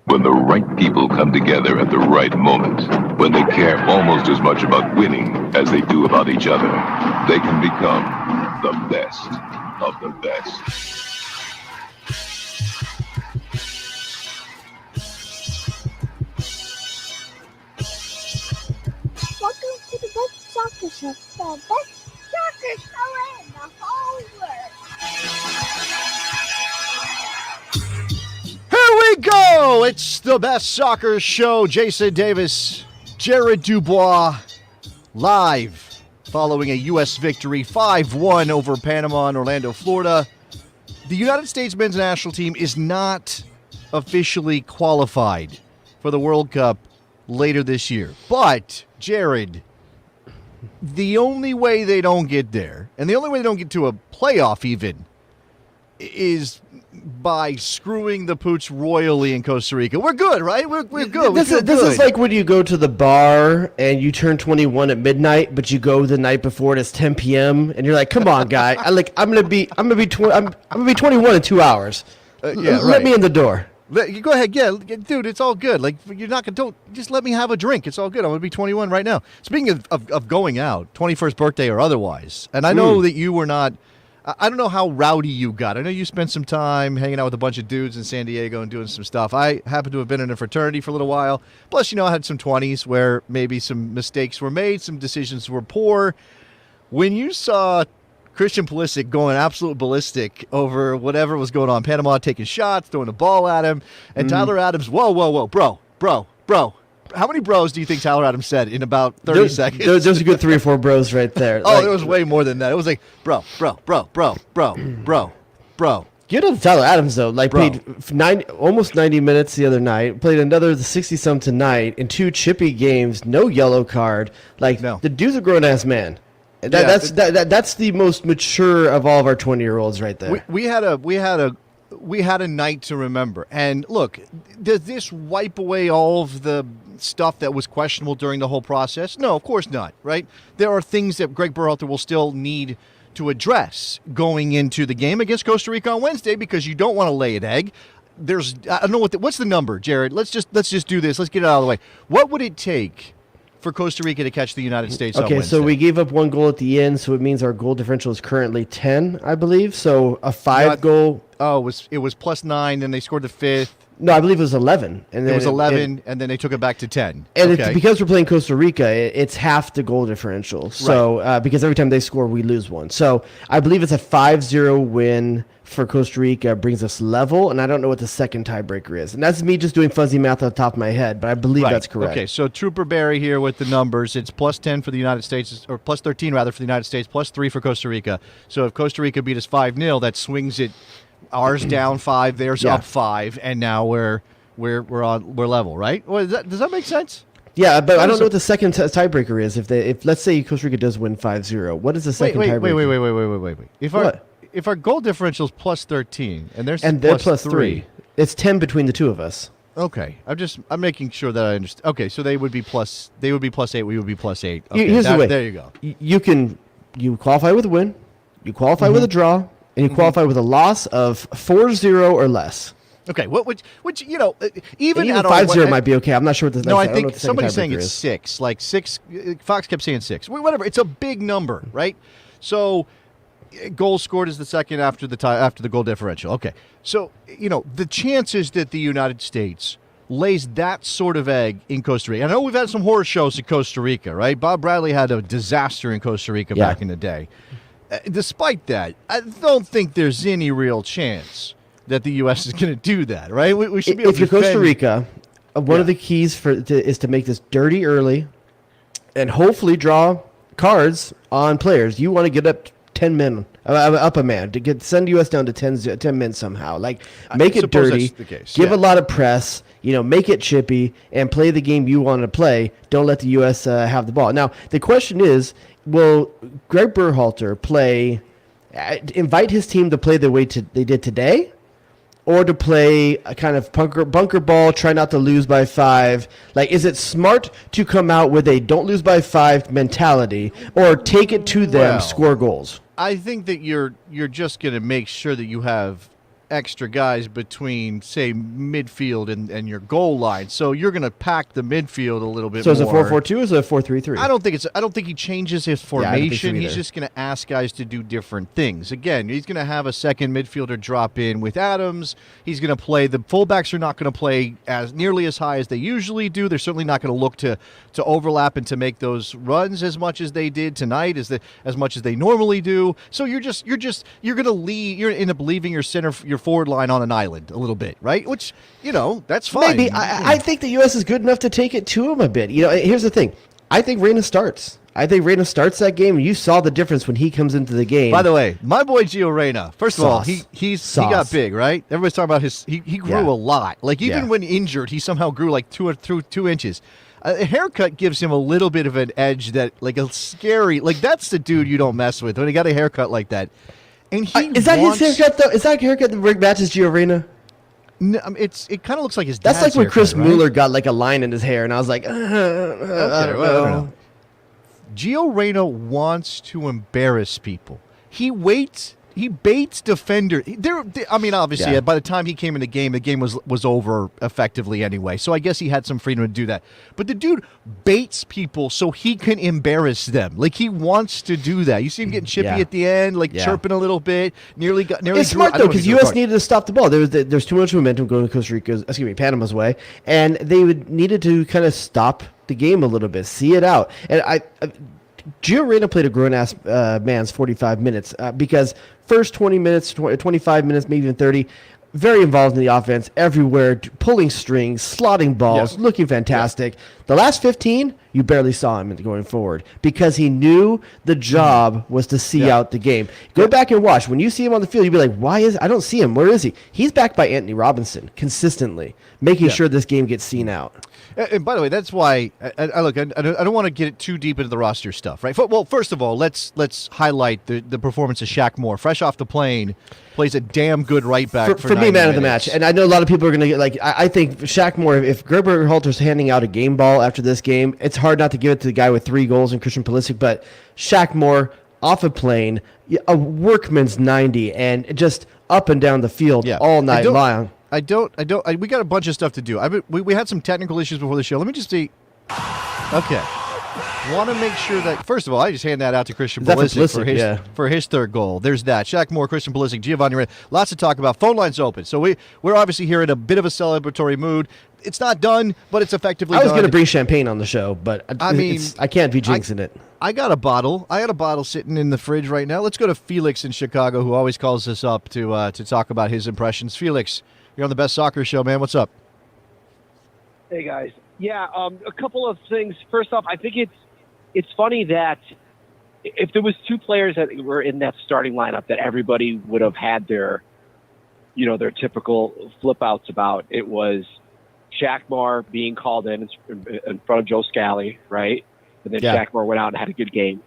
When the right people come together at the right moment, when they care almost as much about winning as they do about each other, they can become the best of the best. Welcome to the best soccer show, the best soccer show in the whole world. Here we go! It's the best soccer show. Jason Davis, Jared DuBois, live following a U.S. victory 5-1 over Panama in Orlando, Florida. The United States men's national team is not officially qualified for the World Cup later this year. But, Jared, the only way they don't get there, and the only way they don't get to a playoff even, is by screwing the pooch royally in Costa Rica. We're good, right? We're good. This is like when you go to the bar and you turn 21 at midnight, but you go the night before and it's 10 p.m. and you're like, "Come on, guy! I'm gonna be 21 in 2 hours. Let me in the door." You go ahead, yeah, dude. It's all good. Like you're not gonna don't just let me have a drink. It's all good. I'm gonna be 21 right now. Speaking of going out, 21st birthday or otherwise, and I know that you were not. I don't know how rowdy you got. I know you spent some time hanging out with a bunch of dudes in San Diego and doing some stuff. I happen to have been in a fraternity for a little while. Plus, I had some 20s where maybe some mistakes were made, some decisions were poor. When you saw Christian Pulisic going absolute ballistic over whatever was going on, Panama taking shots, throwing the ball at him, and Tyler Adams, whoa, bro. How many bros do you think Tyler Adams said in about 30 seconds? There's a good 3 or 4 bros right there. There was way more than that. It was like, bro. You know Tyler Adams, though, played almost 90 minutes the other night, played another 60-some tonight in 2 chippy games, no yellow card. No. The dude's a grown-ass man. That's the most mature of all of our 20-year-olds right there. We had a night to remember. And look, does this wipe away all of the stuff that was questionable during the whole process? No, of course not, right? There are things that Gregg Berhalter will still need to address going into the game against Costa Rica on Wednesday because you don't want to lay an egg. I don't know what's the number, Jared? Let's just do this. Let's get it out of the way. What would it take for Costa Rica to catch the United States on Wednesday? Okay, so we gave up 1 goal at the end, so it means our goal differential is currently 10, I believe. So a 5-goal. Oh, it was +9, then they scored the 5th. No, I believe it was 11. And then it was 11, and then they took it back to 10. And okay. It's because we're playing Costa Rica, it's half the goal differential. So because every time they score, we lose 1. So I believe it's a 5-0 win for Costa Rica, brings us level, and I don't know what the second tiebreaker is. And that's me just doing fuzzy math on the top of my head, but I believe that's correct. Okay, so Trooper Barry here with the numbers. It's +10 for the United States, or +13 rather for the United States, +3 for Costa Rica. So if Costa Rica beat us 5-0, that swings it. Ours down 5, theirs up 5, and now we're level, right? Well, does that make sense? Yeah, but I don't know what the second tiebreaker is. If let's say Costa Rica does win 5-0, what is the second tiebreaker? Wait. If our goal differential is +13 and they're +3, it's 10 between the two of us. Okay, I'm making sure that I understand. Okay, so they would be +8, we would be +8. Okay, here's the way. There you go. You qualify with a win, you qualify with a draw, and you qualify with a loss of 4-0 or less. Okay, which even at 5-0 might be okay. I'm not sure what the. No, I think somebody's saying it's 6. Like 6. Fox kept saying 6. Whatever. It's a big number, right? So, goal scored is the second after the goal differential. Okay, so the chances that the United States lays that sort of egg in Costa Rica. I know we've had some horror shows in Costa Rica, right? Bob Bradley had a disaster in Costa Rica back in the day. Despite that, I don't think there's any real chance that the U.S. is going to do that, right? We should be able if you're Costa Rica, one of the keys is to make this dirty early and hopefully draw cards on players. You want to get up 10 men, up a man, to send U.S. down to 10 men somehow. Make it dirty, give a lot of press, make it chippy, and play the game you want to play. Don't let the U.S. have the ball. Now, the question is, will Gregg Berhalter invite his team to play the way they did today? Or to play a kind of bunker ball, try not to lose by 5. Is it smart to come out with a don't lose by 5 mentality, or take it to them, score goals? I think that you're just going to make sure that you have extra guys between, say, midfield and your goal line. So you're going to pack the midfield a little bit So more. is it 4-4-2 or is it 4-3-3? I don't think he changes his I don't think so formation. He's either. just going to ask guys to do different things. Again, he's going to have a second midfielder drop in with Adams. He's going to play. The fullbacks are not going to play as nearly as high as they usually do. They're certainly not going to look to overlap and to make those runs as much as they did tonight, as much as they normally do. So you're going to leave. You're end up leaving your forward line on an island a little bit, right? Which, that's fine. Maybe. I think the U.S. is good enough to take it to him a bit. Here's the thing. I think Reyna starts. That game. You saw the difference when he comes into the game. By the way, my boy Gio Reyna, first of all, he got big, right? Everybody's talking about he grew a lot. Like, even when injured, he somehow grew like 2 inches. A haircut gives him a little bit of an edge that, like, a scary, like, that's the dude you don't mess with when he got a haircut like that. And is that his haircut though? Is that a haircut that matches Gio Reyna? No, it kind of looks like his dad's That's like when Chris haircut, right? Mueller got like a line in his hair, and I was like, I don't know. Gio Reyna wants to embarrass people. He baits defender. Obviously, by the time he came in the game was over effectively anyway. So I guess he had some freedom to do that. But the dude baits people so he can embarrass them. Like, he wants to do that. You see him getting chippy at the end, chirping a little bit. Nearly. It's smart though, because U.S. needed to stop the ball. There's too much momentum going to Panama's way, and they needed to kind of stop the game a little bit, see it out. And Gio Reyna played a grown-ass man's 45 minutes because first 20 minutes, 25 minutes, maybe even 30, very involved in the offense, everywhere, pulling strings, slotting balls, looking fantastic. The last 15, you barely saw him going forward because he knew the job was to see out the game. Go back and watch. When you see him on the field, you'll be like, I don't see him. Where is he? He's backed by Anthony Robinson consistently, making sure this game gets seen out. And by the way, that's why I don't want to get too deep into the roster stuff, right? Well, first of all, let's highlight the performance of Shaq Moore, fresh off the plane, plays a damn good right back for me, man of the minutes. match. And I know a lot of people are going to get I think Shaq Moore. If Gregg Berhalter's handing out a game ball after this game, it's hard not to give it to the guy with 3 goals and Christian Pulisic. But Shaq Moore off a plane, a workman's 90, and just up and down the field all night long. We got a bunch of stuff to do. We had some technical issues before the show. Let me just see. Okay. Want to make sure that, first of all, I just hand that out to Christian Pulisic for his third goal. There's that. Shaq Moore, Christian Pulisic, Giovanna Reyna. Lots to talk about. Phone lines open. So we're obviously here in a bit of a celebratory mood. It's not done, but it's effectively done. I was going to bring champagne on the show, but I can't be jinxing it. I got a bottle. I had a bottle sitting in the fridge right now. Let's go to Felix in Chicago, who always calls us up to talk about his impressions. Felix, you're on the Best Soccer Show, man. What's up? Hey, guys. Yeah, a couple of things. First off, I think it's funny that if there was 2 players that were in that starting lineup that everybody would have had their typical flip outs about, it was Shaq Moore being called in front of Joe Scally, right? And then Shaq Moore went out and had a good game.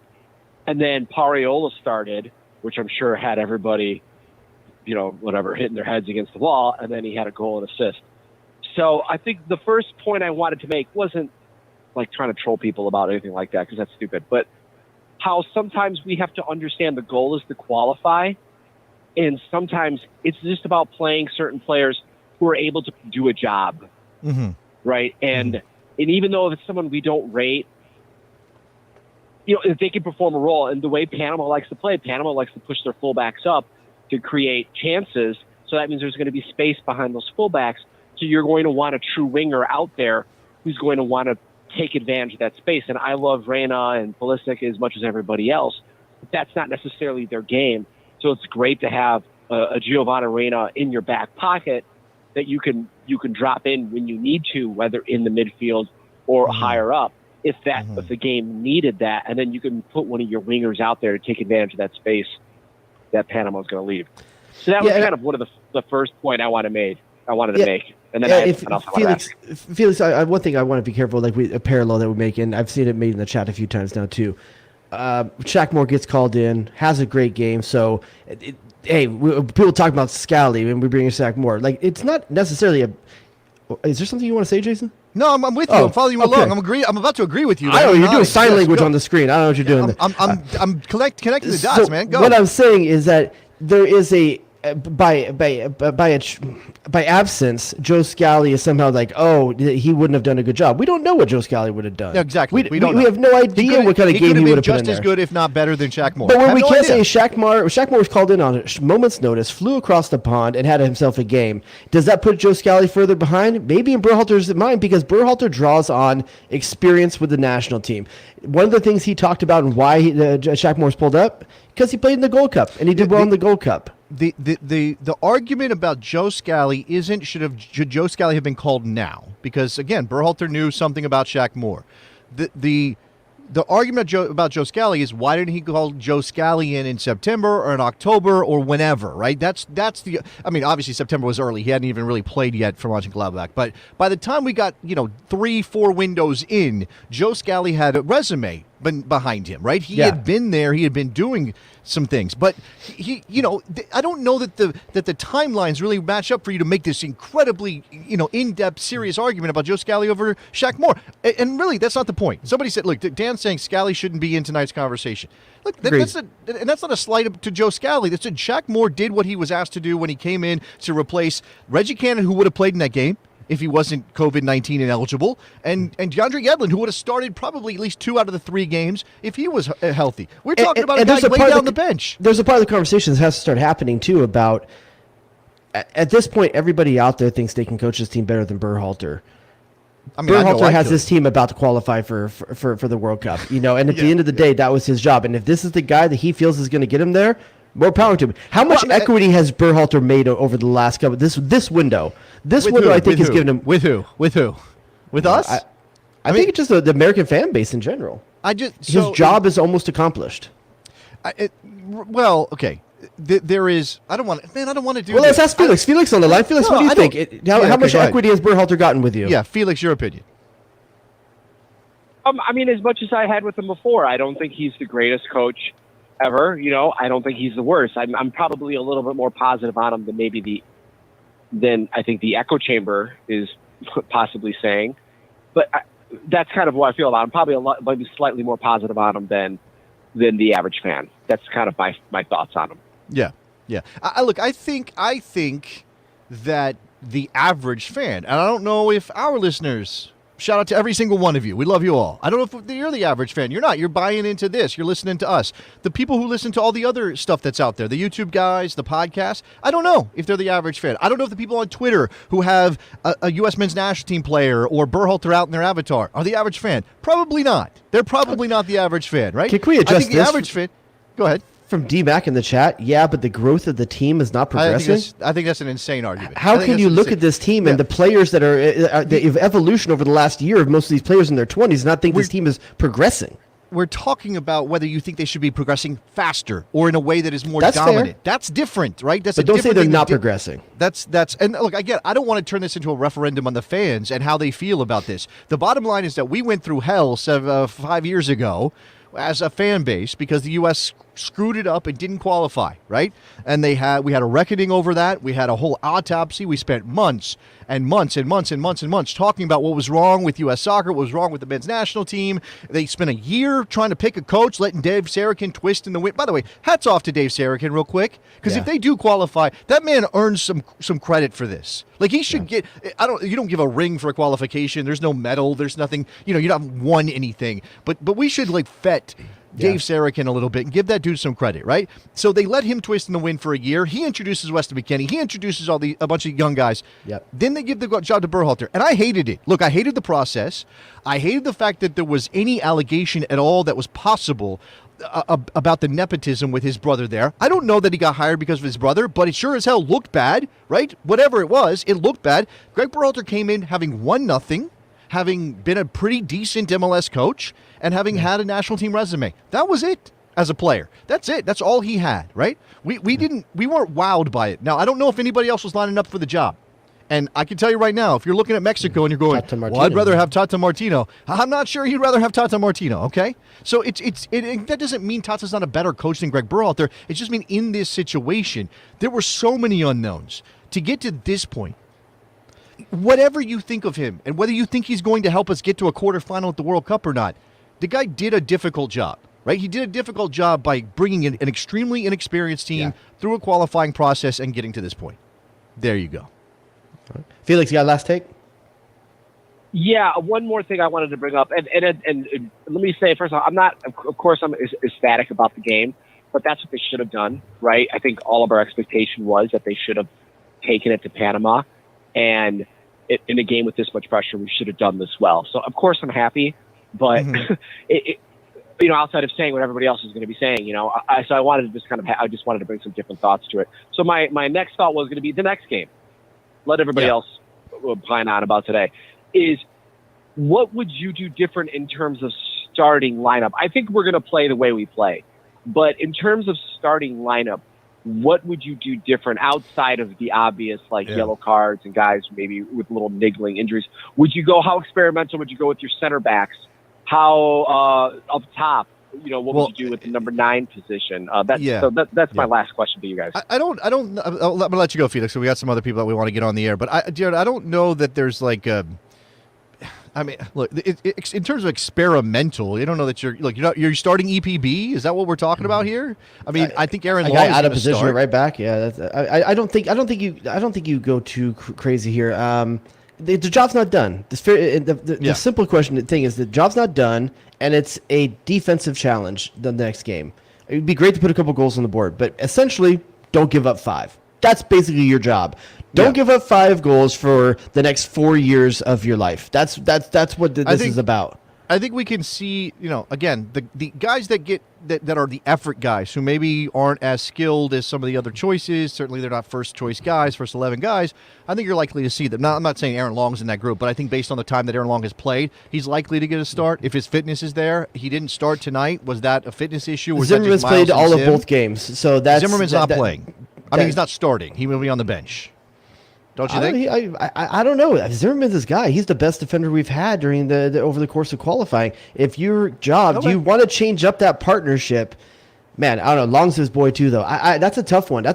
And then Pariola started, which I'm sure had everybody, hitting their heads against the wall, and then he had a goal and assist. So I think the first point I wanted to make wasn't like trying to troll people about anything like that, because that's stupid, but how sometimes we have to understand the goal is to qualify, and sometimes it's just about playing certain players who are able to do a job, right? And even though if it's someone we don't rate, if they can perform a role, and the way Panama likes to play, Panama likes to push their fullbacks up to create chances, so that means there's going to be space behind those fullbacks. So you're going to want a true winger out there who's going to want to take advantage of that space. And I love Reyna and Pulisic as much as everybody else, but that's not necessarily their game. So it's great to have a Giovanna Reyna in your back pocket that you can drop in when you need to, whether in the midfield or higher up, if the game needed that. And then you can put one of your wingers out there to take advantage of that space that Panama's going to leave. So that was kind of one of the first point I wanted to make. And then Felix, one thing I want to be careful, a parallel that we're making. I've seen it made in the chat a few times now too. Shaq Moore gets called in, has a great game. So, people talk about Scally and we bring in Shaq Moore. It's not necessarily Is there something you want to say, Jason? No, I'm with you. I'm following you along. I'm about to agree with you. I know you're doing sign language on the screen. I don't know what you're doing. I'm connecting the dots, man. Go. What I'm saying is that there is a by absence, Joe Scally is somehow like, oh, he wouldn't have done a good job. We don't know what Joe Scally would have done. Yeah, exactly. We have no idea what kind of game he would have put in just as there. good, if not better, than Shaq Moore. But when I have we no can't idea. say Shaq Moore was called in on a moment's notice, flew across the pond, and had himself a game. Does that put Joe Scally further behind? Maybe in Berhalter's mind, because Berhalter draws on experience with the national team. One of the things he talked about and why Shaq Moore's pulled up, because he played in the Gold Cup, and he did well in the Gold Cup. The argument about Joe Scally isn't should Joe Scally have been called now, because again Berhalter knew something about Shaq Moore. The argument about Joe Scally is, why didn't he call Joe Scally in September or in October or whenever, right? That's the. I mean, obviously September was early. He hadn't even really played yet for Mönchengladbach. But by the time we got 3-4 windows in, Joe Scally had a resume behind him, right? He had been there. He had been doing some things, but I don't know that the timelines really match up for you to make this incredibly in-depth, serious argument about Joe Scally over Shaq Moore. And really, that's not the point. Somebody said, look, Dan's saying Scally shouldn't be in tonight's conversation. Look, that's not a slight to Joe Scally. That's Shaq Moore did what he was asked to do when he came in to replace Reggie Cannon, who would have played in that game if he wasn't COVID-19 ineligible, and DeAndre Yedlin, who would have started probably at least 2 out of the 3 games if he was healthy. We're talking about a guy laid down the bench. There's a part of the conversation that has to start happening, too, about at this point, everybody out there thinks they can coach this team better than Berhalter. I mean, Berhalter has this team about to qualify for the World Cup, and at the end of the day, that was his job. And if this is the guy that he feels is going to get him there, more power to him. How much equity has Berhalter made over the last couple? This window. This window, I think, has given him. With who? With us? I think it's just the American fan base in general. His job is almost accomplished. Okay. There is. I don't want to do. Well, let's ask Felix. Felix on the line. Felix, what do you think? How much equity has Berhalter gotten with you? Yeah, Felix, your opinion. I mean, as much as I had with him before, I don't think he's the greatest coach ever. I don't think he's the worst. I'm probably a little bit more positive on him than I think the echo chamber is possibly saying. But that's kind of what I feel about him. Probably maybe slightly more positive on him than the average fan. That's kind of my thoughts on him. Yeah. Look, I think that the average fan, and I don't know if our listeners. Shout out to every single one of you. We love you all. I don't know if you're the average fan. You're not. You're buying into this. You're listening to us. The people who listen to all the other stuff that's out there, the YouTube guys, the podcasts, I don't know if they're the average fan. I don't know if the people on Twitter who have a U.S. men's national team player or Berhalter out in their avatar are the average fan. Probably not. They're probably not the average fan, right? Can we adjust I think this? The average fan. Go ahead. From D-Mac in the chat, but the growth of the team is not progressing. I think that's an insane argument. How can you look at this team and the players that are the evolution over the last year of most of these players in their 20s and not think this team is progressing? We're talking about whether you think they should be progressing faster or in a way that is more That's dominant. fair. That's different, right? But don't say they're not progressing. That's and look, again, I don't want to turn this into a referendum on the fans and how they feel about this. The bottom line is that we went through hell 5 years ago as a fan base because the U.S. screwed it up and didn't qualify, right? And we had a reckoning over that. We had a whole autopsy. We spent months and months and months and months and months talking about what was wrong with U.S. soccer, what was wrong with the men's national team. They spent a year trying to pick a coach, letting Dave Sarakin twist in the wind. By the way, hats off to Dave Sarakin real quick, because if they do qualify, that man earns some credit for this. Like he should get. You don't give a ring for a qualification. There's no medal. There's nothing. You haven't won anything. But we should vet Dave Sarakin a little bit and give that dude some credit, right? So they let him twist in the wind for a year. He introduces Weston McKennie. He introduces a bunch of young guys. Yep. Then they give the job to Berhalter. And I hated it. Look, I hated the process. I hated the fact that there was any allegation at all that was possible about the nepotism with his brother there. I don't know that he got hired because of his brother, but it sure as hell looked bad, right? Whatever it was, it looked bad. Gregg Berhalter came in having won nothing, having been a pretty decent MLS coach, and having had a national team resume. That was it as a player. That's it. That's all he had, right? We weren't wowed by it. Now, I don't know if anybody else was lining up for the job. And I can tell you right now, if you're looking at Mexico and you're going, well, I'd rather have Tata Martino. I'm not sure he'd rather have Tata Martino, okay? So that doesn't mean Tata's not a better coach than Gregg Berhalter. It just means in this situation, there were so many unknowns. To get to this point, whatever you think of him, and whether you think he's going to help us get to a quarterfinal at the World Cup or not, the guy did a difficult job. right? He did a difficult job by bringing in an extremely inexperienced team through a qualifying process and getting to this point. There you go. Felix, you got a last take? Yeah, one more thing I wanted to bring up, and let me say first, I'm not, of course, I'm ecstatic about the game, but that's what they should have done, right? I think all of our expectation was that they should have taken it to Panama, and in a game with this much pressure, we should have done this well. So of course I'm happy, but outside of saying what everybody else is going to be saying, so I wanted to just I just wanted to bring some different thoughts to it. So my next thought was going to be the next game. Let everybody else pine on about today. Is what would you do different in terms of starting lineup? I think we're going to play the way we play, but in terms of starting lineup, what would you do different outside of the obvious, yellow cards and guys maybe with little niggling injuries? How experimental would you go with your center backs? How up top? What would you do with the number 9 position? That's my last question to you guys. I'm gonna let you go, Felix. So we got some other people that we want to get on the air, but Jared, I don't know that there's look, in terms of experimental, you don't know that you're starting EPB. Is that what we're talking about here? I mean, I think Aaron Long out of position right back. Yeah, I don't think you go too crazy here. The job's not done. The simple thing is the job's not done, and it's a defensive challenge the next game. It'd be great to put a couple goals on the board, but essentially, don't give up 5. That's basically your job. Don't give up 5 goals for the next 4 years of your life. That's what this is about. I think we can see, again, the guys that are the effort guys who maybe aren't as skilled as some of the other choices. Certainly they're not first choice guys, first 11 guys. I think you're likely to see them. Now, I'm not saying Aaron Long's in that group, but I think based on the time that Aaron Long has played, he's likely to get a start. If his fitness is there, he didn't start tonight. Was that a fitness issue? Was Zimmerman's played all of both games. So Zimmerman's not playing. I mean, he's not starting. He will be on the bench. Don't you think? I don't know. Zimmerman's this guy. He's the best defender we've had during over the course of qualifying. If your job, do you want to change up that partnership? Man, I don't know. Long's his boy too, though. That's a tough one.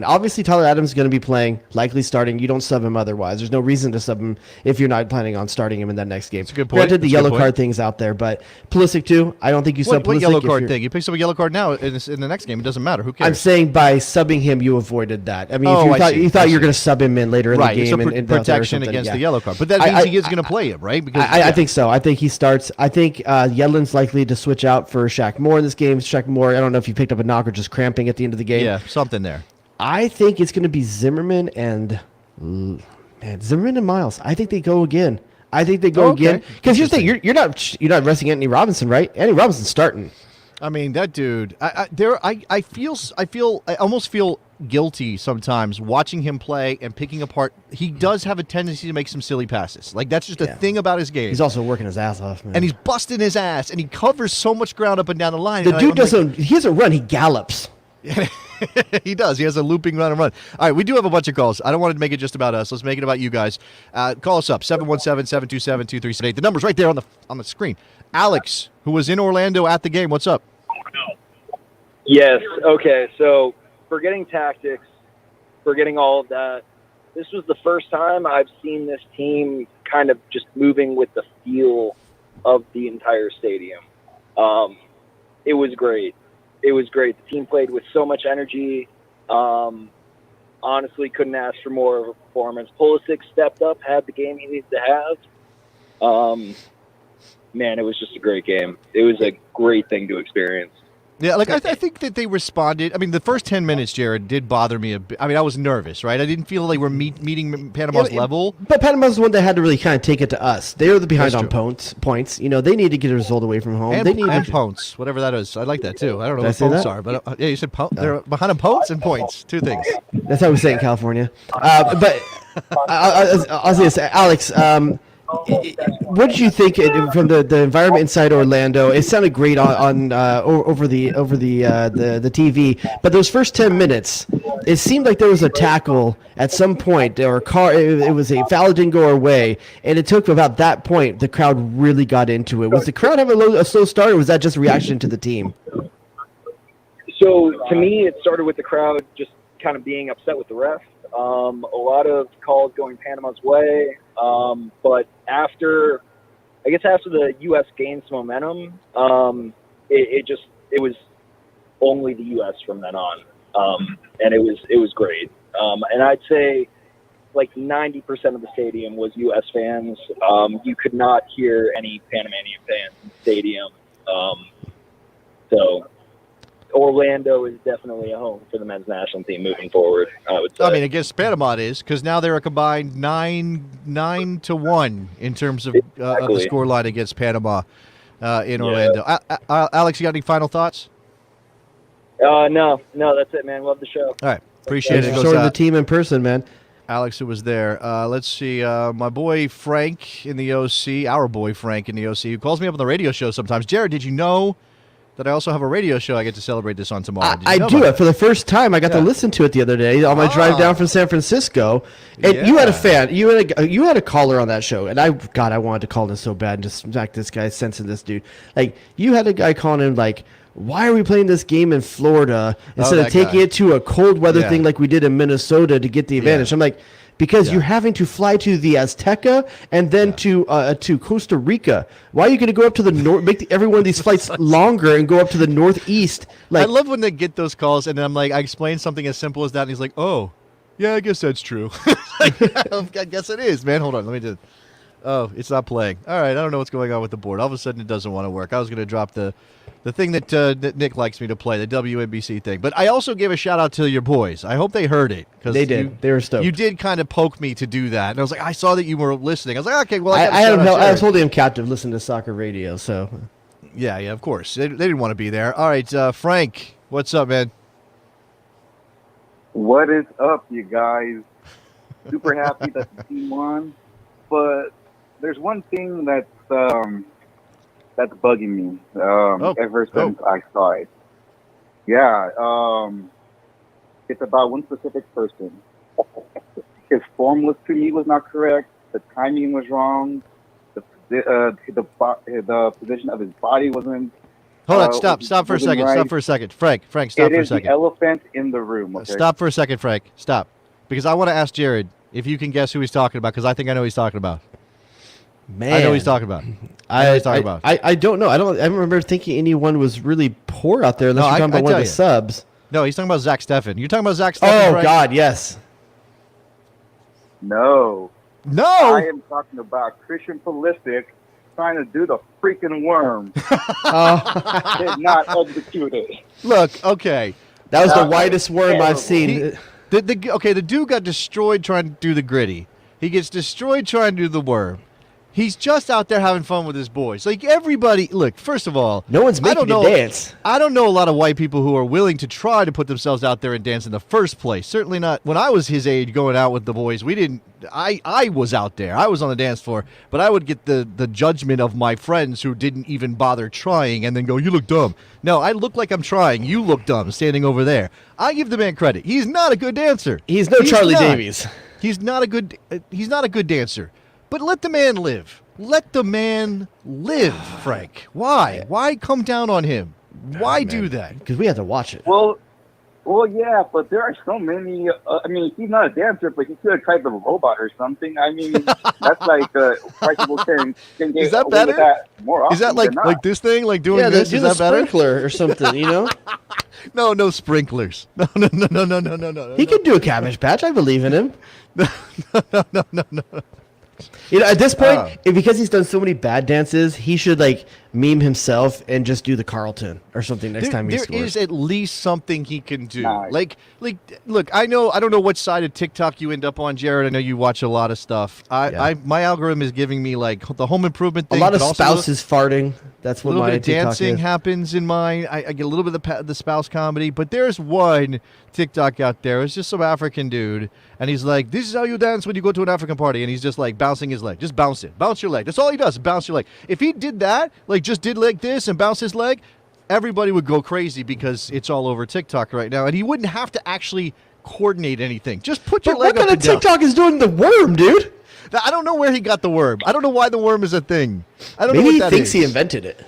Obviously, Tyler Adams is going to be playing, likely starting. You don't sub him otherwise. There's no reason to sub him if you're not planning on starting him in that next game. That's a good point. Granted, the yellow card thing's out there, but Pulisic too. I don't think you sub Pulisic. What yellow card thing? You pick up a yellow card now in the next game. It doesn't matter. Who cares? I'm saying by subbing him, you avoided that. I mean, if you thought you were going to sub him in later in the game, and protection against the yellow card. But that means he is going to play him, right? Because I think so. I think he starts. I think Yedlin's likely to switch out for Shaq Moore in this game. Shaq Moore. I don't know if you picked up a knock or just cramping at the end of the game. Yeah, something there. I think it's going to be Zimmerman and Miles. I think they go again. Because here's the thing: you're not resting Anthony Robinson, right? Anthony Robinson's starting. I mean, that dude. I almost feel guilty sometimes watching him play and picking apart. He does have a tendency to make some silly passes. That's just a thing about his game. He's also working his ass off, man. And he's busting his ass, and he covers so much ground up and down the line. The dude doesn't. He doesn't run. He gallops. He does. He has a looping run and run. All right, we do have a bunch of calls. I don't want to make it just about us. Let's make it about you guys. Call us up, 717-727-2378. The number's right there on the screen. Alex, who was in Orlando at the game, what's up? Yes. Okay. So forgetting tactics, forgetting all of that, this was the first time I've seen this team kind of just moving with the feel of the entire stadium. It was great. The team played with so much energy. Honestly, couldn't ask for more of a performance. Pulisic stepped up, had the game he needed to have. Man, it was just a great game. It was a great thing to experience. Yeah, I think that they responded. I mean, the first 10 minutes, Jared, did bother me a bit. I mean, I was nervous, right? I didn't feel they were meeting Panama's level. But Panama's the one that had to really kind of take it to us. They were the behind on points. They need to get a result away from home. And points, whatever that is. I like that, too. I don't know what points are, but yeah, you said they're behind on points and points. Two things. That's how we say it in California. But I'll say this, Alex, what did you think from the environment inside Orlando? It sounded great on over the TV, but those first 10 minutes, it seemed like there was a tackle at some point, or it was a foul didn't go our way, and it took about that point the crowd really got into it. Was the crowd having a slow start, or was that just a reaction to the team? So to me, it started with the crowd just kind of being upset with the ref. A lot of calls going Panama's way. But after the U.S. gained some momentum, it just was only the U.S. from then on, and it was great. And I'd say like 90% of the stadium was U.S. fans. You could not hear any Panamanian fans in the stadium. So Orlando is definitely a home for the men's national team moving forward, I would say. I mean, against Panama it is, because now they're a combined 9-1 in terms of the score line against Panama in Orlando. Alex, you got any final thoughts? No, that's it, man. Love the show. All right. Appreciate it. Thanks for showing the team in person, man. Alex, who was there. Let's see. My boy Frank in the OC, our boy Frank in the OC, who calls me up on the radio show sometimes. Jared, did you know that I also have a radio show I get to celebrate this on tomorrow? I do it for the first time. I got to listen to it the other day on my drive down from San Francisco. And you had a fan. You had a caller on that show. And I wanted to call in so bad and just smack this guy, sensing this dude. Like, you had a guy calling in like, why are we playing this game in Florida instead of taking it to a cold weather thing like we did in Minnesota to get the advantage? I'm like, because you're having to fly to the Azteca and then to Costa Rica. Why are you going to go up to the north, make every one of these flights longer and go up to the northeast? Like, I love when they get those calls and then I'm like, I explain something as simple as that and he's like, oh, yeah, I guess that's true. Like, I guess it is, man. Hold on, let me do. Oh, it's not playing. All right, I don't know what's going on with the board. All of a sudden, it doesn't want to work. I was going to drop the thing that Nick likes me to play, the WNBC thing. But I also gave a shout-out to your boys. I hope they heard it. They did. They were stoked. You did kind of poke me to do that. And I was like, I saw that you were listening. I was like, okay, well, I was holding him captive listening to soccer radio, so. Yeah, of course. They didn't want to be there. All right, Frank, what's up, man? What is up, you guys? Super happy that the team won. But there's one thing that's bugging me ever since I saw it. Yeah, it's about one specific person. His form to me was not correct. The timing was wrong. The position of his body wasn't. Hold on, stop for a second. Right. Stop for a second. Frank, stop for a second. It is the elephant in the room. Okay? Stop for a second, Frank. Stop. Because I want to ask Jared if you can guess who he's talking about, because I think I know who he's talking about. Man, I know who he's talking about. I don't know. I remember thinking anyone was poor poor out there unless you're talking about one of the subs. No, he's talking about Zach Steffen. You're talking about Zach Steffen, Oh, Frank? God, yes. No. No! I am talking about Christian Pulisic trying to do the freaking worm. Did not execute it. Look, okay. That was the widest worm I've seen. The dude got destroyed trying to do the gritty. He gets destroyed trying to do the worm. He's just out there having fun with his boys. Like, everybody, look, first of all, no one's making you dance. I don't know a lot of white people who are willing to try to put themselves out there and dance in the first place. Certainly not when I was his age going out with the boys. We didn't, I was out there. I was on the dance floor, but I would get the judgment of my friends who didn't even bother trying and then go, you look dumb. No, I look like I'm trying. You look dumb standing over there. I give the man credit. He's not a good dancer. He's no Charlie Davies. He's not a good dancer. But let the man live. Let the man live, Frank. Why? Yeah. Why come down on him? Why do that? Because we had to watch it. Well, yeah, but there are so many. I mean, he's not a dancer, but he could have tried the robot or something. I mean, that's like white people can get Is that away better? with that more often. Is that like this thing, like doing this? Do Is the that better? sprinkler or something, you know? No sprinklers. No. He could do a cabbage patch. I believe in him. No. You know, at this point, because he's done so many bad dances, he should like meme himself and just do the Carlton or something next time he scores. There is at least something he can do. Nice. Like, look, I don't know what side of TikTok you end up on, Jared. I know you watch a lot of stuff. My algorithm is giving me like the home improvement thing. A lot of but also spouses farting. That's what a little my bit of TikTok dancing is. happens in mine. I get a little bit of the spouse comedy, but there's one TikTok out there. It's just some African dude, and he's like, "This is how you dance when you go to an African party," and he's just like bouncing his leg. Just bounce it, bounce your leg. That's all he does. Bounce your leg. If he did that, like just did like this and bounce his leg, everybody would go crazy because it's all over TikTok right now, and he wouldn't have to actually coordinate anything. Just put your leg What up kind of and down. TikTok is doing the worm, dude? I don't know where he got the worm. I don't know why the worm is a thing. I don't Maybe know what he that thinks is. he invented it.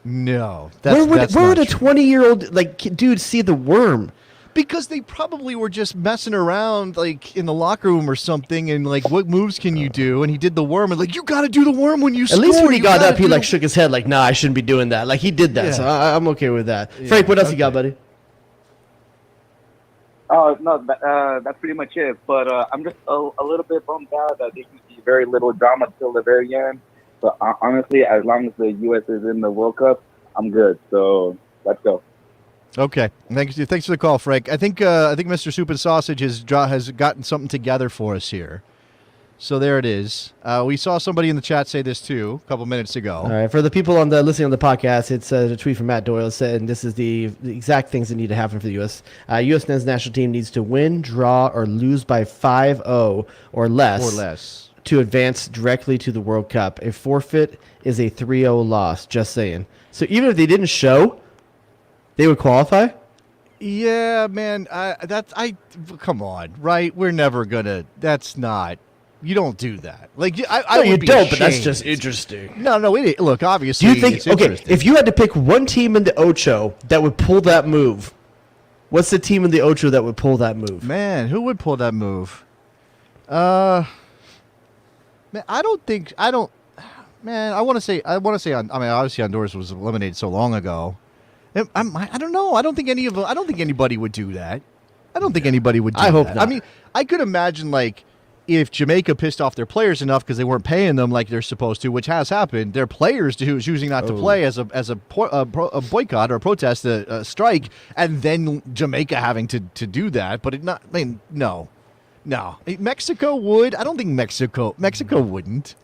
No, Where would that's a not true. 20-year-old like dude see the worm? Because they probably were just messing around, like, in the locker room or something, and, like, what moves can you do? And he did the worm, and, like, you got to do the worm when you score. At least when he got up, he, like, shook his head, like, nah, I shouldn't be doing that. Like, he did that, so I'm okay with that. Yeah, Frank, what else you got, buddy? Oh, no, that's pretty much it. But I'm just a little bit bummed out that they can see very little drama till the very end. But honestly, as long as the U.S. is in the World Cup, I'm good. So let's go. Okay, thanks for the call, Frank. I think Mr. Soup and Sausage has gotten something together for us here. So there it is. We saw somebody in the chat say this too a couple minutes ago. All right, for the people listening on the podcast, it's a tweet from Matt Doyle said, and this is the exact things that need to happen for the U.S. U.S. men's national team needs to win, draw, or lose by 5-0 or less to advance directly to the World Cup. A forfeit is a 3-0 loss. Just saying. So even if they didn't show, they would qualify? Yeah, man. Come on, right? We're never gonna. That's not. You don't do that. Like I you would be don't. ashamed. But that's just interesting. No. Look, obviously. Do you think? Okay, if you had to pick one team in the Ocho that would pull that move, what's the team in the Ocho that would pull that move? Man, who would pull that move? Man, I don't. Man, I want to say. Obviously, Honduras was eliminated so long ago. I don't know. I don't think anybody would do that. I don't think anybody would do that. I hope not. I mean, I could imagine, like, if Jamaica pissed off their players enough because they weren't paying them like they're supposed to, which has happened, their players choosing not to play as a boycott or a protest, a strike, and then Jamaica having to do that. But no. Mexico would. I don't think Mexico wouldn't.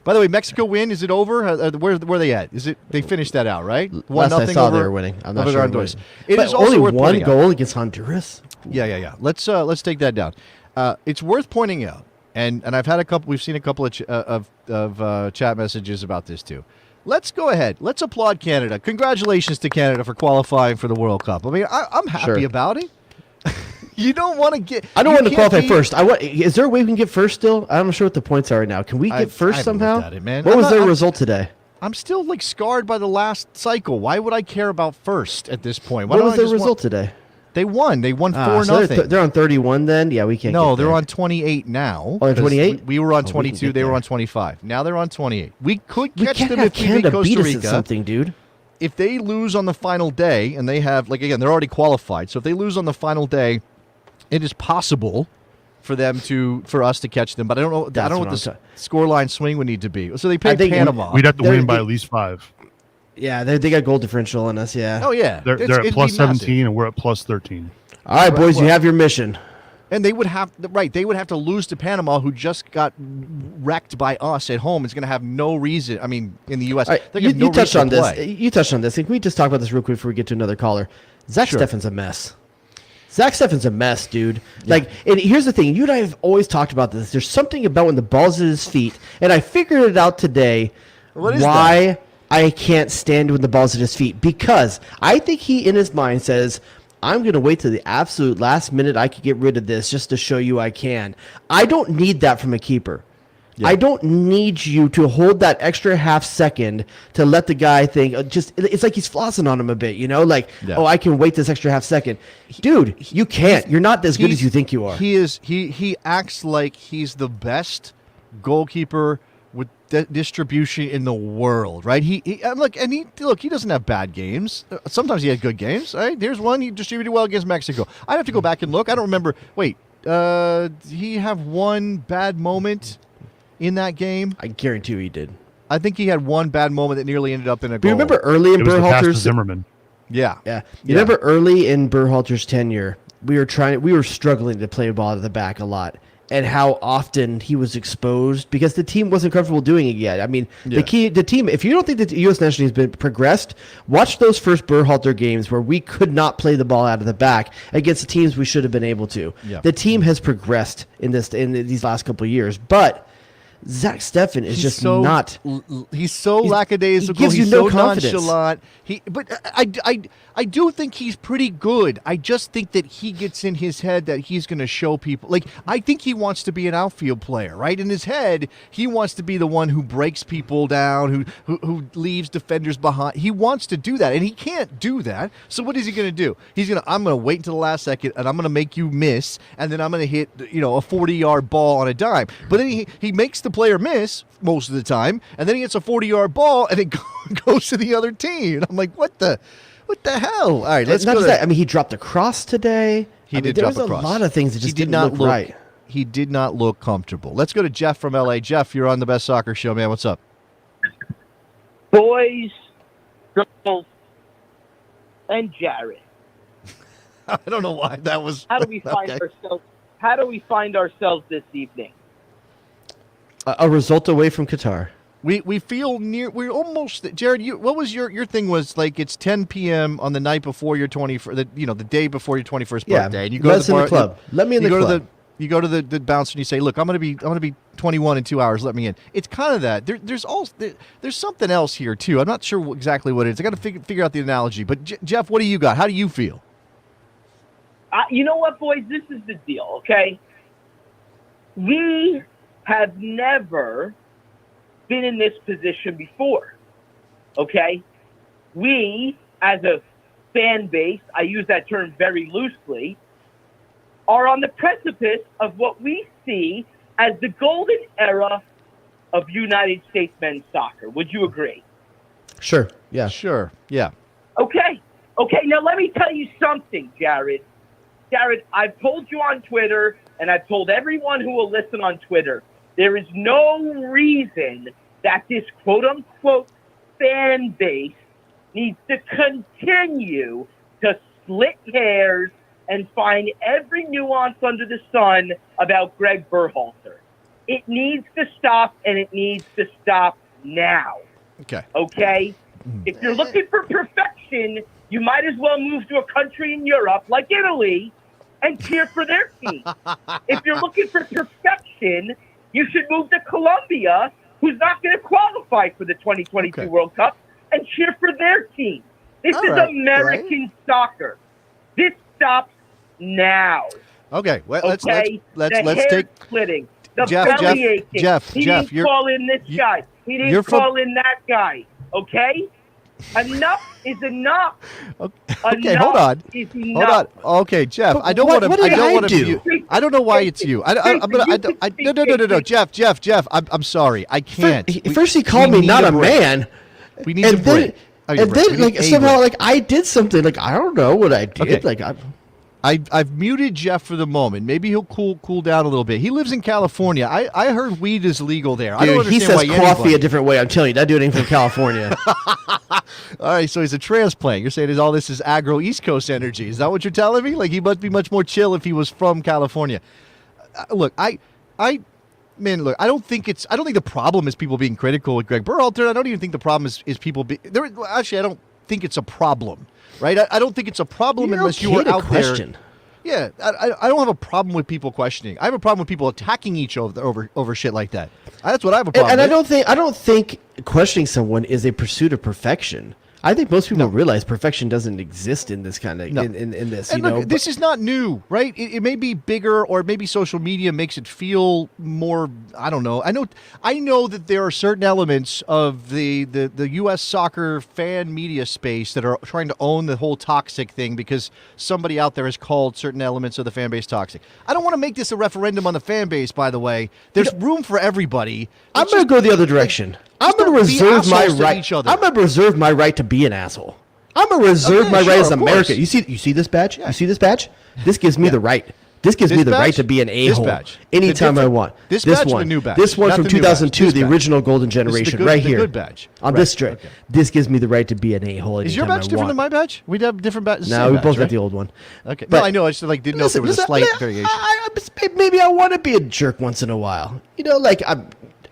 By the way, Mexico win. Is it over? Where are they at? Is it? They finished that out, right? 1-0 Last I saw, over. they were winning. I'm not sure. Honduras. It but is also only worth one pointing goal out. against Honduras. Yeah. Let's take that down. It's worth pointing out, and I've had a couple. We've seen a couple of chat messages about this too. Let's go ahead. Let's applaud Canada. Congratulations to Canada for qualifying for the World Cup. I mean, I'm happy about it. You don't want to get. I don't want to qualify first. Is there a way we can get first still? I'm not sure what the points are right now. Can we get first somehow? At it, man. What was their result today? I'm still scarred by the last cycle. Why would I care about first at this point? What was their result today? They won. They won 4-0. So they're on 31 then? Yeah, we can't. No, they're on 28 now. Oh, 28? We were on 22. They were on 25. Now they're on 28. We could catch them if we beat Canada Costa beat us Rica. at something, dude. If they lose on the final day, and they have, again, they're already qualified. So if they lose on the final day, it is possible for us to catch them. But I don't know. I don't know what the scoreline swing would need to be. So they played Panama. We'd have to win by at least 5. Yeah, they got goal differential on us. Yeah. Oh yeah. They're at plus 17, and we're at plus 13. All right, boys, you have your mission. And they would have They would have to lose to Panama, who just got wrecked by us at home. It's going to have no reason. I mean, in the U.S., right, you touched on this. You touched on this. Can we just talk about this real quick before we get to another caller? Steffen's a mess. Zach Steffen's a mess, dude. Yeah. And here's the thing. You and I have always talked about this. There's something about when the ball's at his feet, and I figured it out today why I can't stand when the ball's at his feet. Because I think he, in his mind, says, I'm going to wait till the absolute last minute I can get rid of this just to show you I can. I don't need that from a keeper. Yeah. I don't need you to hold that extra half second to let the guy think. It's like he's flossing on him a bit, Oh, I can wait this extra half second, dude. You can't. You're not as good as you think you are. He acts like he's the best goalkeeper with distribution in the world, right? He doesn't have bad games. Sometimes he has good games. Right? There's one he distributed well against Mexico. I'd have to go back and look. I don't remember. Wait, he have one bad moment in that game? I guarantee you he did. I think he had one bad moment that nearly ended up in a goal. You remember early in Berhalter's Zimmerman? Yeah. You remember early in Berhalter's tenure, we were struggling to play a ball to the back a lot, and how often he was exposed because the team wasn't comfortable doing it yet. I mean, the team. If you don't think the U.S. national team has been progressed, watch those first Berhalter games where we could not play the ball out of the back against the teams we should have been able to. Yeah. The team has progressed in these last couple of years, but Zach Steffen is just so, not. He's so lackadaisical. He gives you he's no so confidence. nonchalant. I do think he's pretty good. I just think that he gets in his head that he's going to show people. Like, I think he wants to be an outfield player, right? In his head, he wants to be the one who breaks people down, who leaves defenders behind. He wants to do that, and he can't do that. So what is he going to do? I'm going to wait until the last second, and I'm going to make you miss, and then I'm going to hit, a 40-yard ball on a dime. But then he makes the player miss most of the time, and then he hits a 40-yard ball, and it goes to the other team. And I'm like, what the hell? All right, let's go. I mean, he dropped a cross today. There was a lot of things that just didn't look right. He did not look comfortable. Let's go to Jeff from LA. Jeff, you're on the Best Soccer Show, man. What's up? Boys, girls, and Jared. I don't know why that was. How do we find ourselves? How do we find ourselves this evening? A result away from Qatar. We feel near. We're almost. Jared, what was your thing? Was like it's 10 p.m. on the night before your 21st. The day before your 21st birthday, and you go to the bar, club. Let me in the club. You go to the bouncer and you say, "Look, I'm going to be 21 in 2 hours. Let me in." It's kind of that. There's something else here too. I'm not sure exactly what it is. I got to figure out the analogy. But Jeff, what do you got? How do you feel? You know what, boys? This is the deal, okay? We have never been in this position before, okay? We, as a fan base, I use that term very loosely, are on the precipice of what we see as the golden era of United States men's soccer. Would you agree? Sure, yeah. Sure, yeah. Okay, now let me tell you something, Jared. Jared, I've told you on Twitter, and I've told everyone who will listen on Twitter, there is no reason that this quote-unquote fan base needs to continue to split hairs and find every nuance under the sun about Gregg Berhalter. It needs to stop, and it needs to stop now. Okay? If you're looking for perfection, you might as well move to a country in Europe like Italy and cheer for their team. If you're looking for perfection, you should move to Colombia, who's not going to qualify for the 2022 World Cup, and cheer for their team. This is American soccer. This stops now. Okay, well, let's the take splitting, the belly aching. Jeff, he didn't call in this guy. He didn't call in that guy. Okay. Enough is enough. Okay, hold on. Okay, Jeff, I don't want to. I don't know why it's you. No, Jeff. I'm sorry. I can't. First, he called me not a man. We need a break. And then, like, somehow, like, I did something. Like, I don't know what I did. Like, I've muted Jeff for the moment. Maybe he'll cool down a little bit. He lives in California. I heard weed is legal there. Dude, I don't understand he says coffee a different way. I'm telling you, not doing anything from California. All right, so he's a transplant. You're saying all this is agro East Coast energy. Is that what you're telling me? Like, he must be much more chill if he was from California. Look, I don't think the problem is people being critical with Gregg Berhalter. I don't even think the problem is people actually, I don't think it's a problem. Right? I don't think it's a problem unless you are out there. Yeah, I don't have a problem with people questioning. I have a problem with people attacking each other over shit like that. That's what I have a problem with. And I don't think questioning someone is a pursuit of perfection. I think most people realize perfection doesn't exist in this kind of in this. And look, this is not new, right? It may be bigger, or maybe social media makes it feel more. I don't know. I know that there are certain elements of the U.S. soccer fan media space that are trying to own the whole toxic thing because somebody out there has called certain elements of the fan base toxic. I don't want to make this a referendum on the fan base. By the way, there's room for everybody. I'm going to go the other direction. I'm going to reserve my right. I'm going to reserve my right to be an asshole. I'm going to reserve my right as American. You see this badge? Yeah. You see this badge? This gives me the right. This gives me the right to be an a-hole anytime I want. This badge, one, the new badge. This one from 2002, the original golden generation, right here. The good badge. On this strip. Okay. This gives me the right to be an a-hole anytime I want. Is your badge different than my badge? We have different badges. No, we both got the old one. Okay. But, no, I know. I just didn't know if there was a slight variation. Maybe I want to be a jerk once in a while.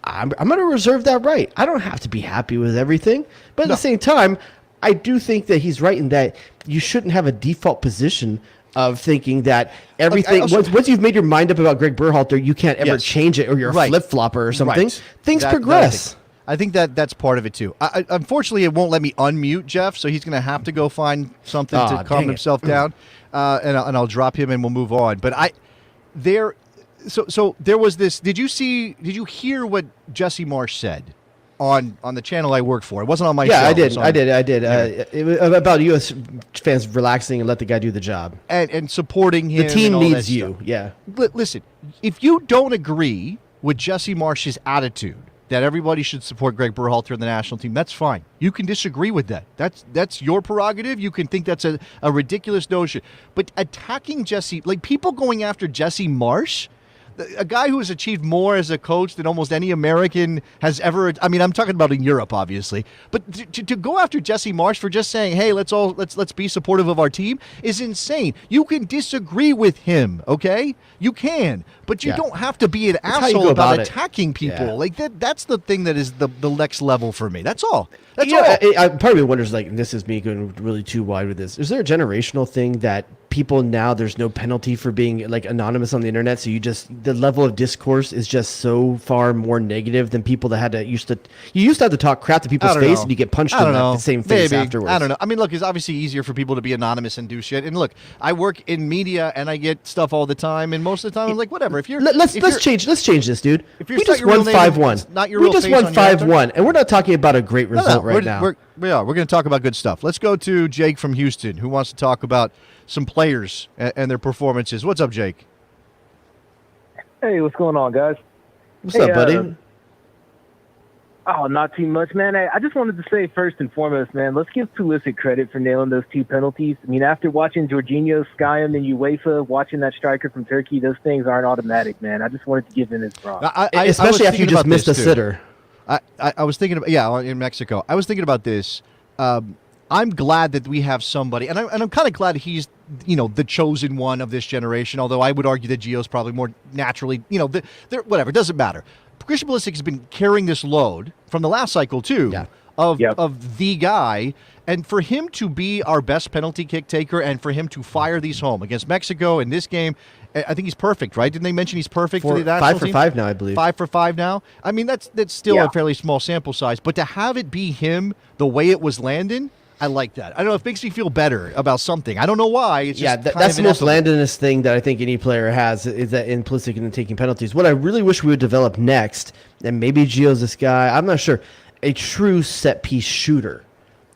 I'm going to reserve that right. I don't have to be happy with everything. But at the same time, I do think that he's right in that you shouldn't have a default position of thinking that everything once you've made your mind up about Gregg Berhalter, you can't ever change it, or you're a flip-flopper or something. Right. Things progress. I think that's part of it too. Unfortunately, it won't let me unmute Jeff, so he's going to have to go find something to calm himself down, and I'll drop him and we'll move on. But so there was this. Did you hear what Jesse Marsh said on the channel I work for? It wasn't on my show. I did. It was about U.S. fans relaxing and let the guy do the job and supporting him. The team and needs you. Stuff. Yeah. Listen, if you don't agree with Jesse Marsh's attitude that everybody should support Gregg Berhalter in the national team, that's fine. You can disagree with that. That's your prerogative. You can think that's a ridiculous notion. But attacking Jesse, like people going after Jesse Marsh, a guy who has achieved more as a coach than almost any American has ever. I mean, I'm talking about in Europe, obviously, but to go after Jesse Marsh for just saying, "Hey, let's be supportive of our team," is insane. You can disagree with him, okay? You can, but you don't have to be an asshole about attacking people. Yeah. Like that's the thing that is the next level for me. That's all. That's all. I part of me wonders, like, this is me going really too wide with this. Is there a generational thing that people now, there's no penalty for being like anonymous on the internet, so the level of discourse is just so far more negative than people that used to have to talk crap to people's face and you get punched in the same face afterwards. I don't know. I mean, look, it's obviously easier for people to be anonymous and do shit. And look, I work in media and I get stuff all the time, and most of the time I'm like, whatever. If you're let's change this, dude. If we just won 5-1. We just won 5-1, and we're not talking about a great result right now. We're going to talk about good stuff. Let's go to Jake from Houston, who wants to talk about some players and their performances. What's up, Jake? Hey, what's going on, guys? What's up, buddy? Not too much, man. I just wanted to say first and foremost, man, let's give Pulisic credit for nailing those 2 penalties. I mean, after watching Jorginho sky him in UEFA, watching that striker from Turkey, those things aren't automatic, man. I just wanted to give him his props. Especially after you just missed a sitter. I was thinking about, in Mexico. I was thinking about this. I'm glad that we have somebody, and I'm kind of glad he's, the chosen one of this generation, although I would argue that Gio's probably more naturally, whatever, it doesn't matter. Christian Pulisic has been carrying this load from the last cycle, too, of the guy, and for him to be our best penalty kick taker and for him to fire these home against Mexico in this game, I think he's perfect, right? Didn't they mention he's perfect for the national team? 5 for 5 now, I believe. 5 for 5 now? I mean, that's still a fairly small sample size, but to have it be him the way it was landing, I like that. I don't know, it makes me feel better about something. I don't know why. It's just that's the most Landonist thing that I think any player has, is that in Pulisic and taking penalties. What I really wish we would develop next, and maybe Gio's this guy, I'm not sure, a true set-piece shooter.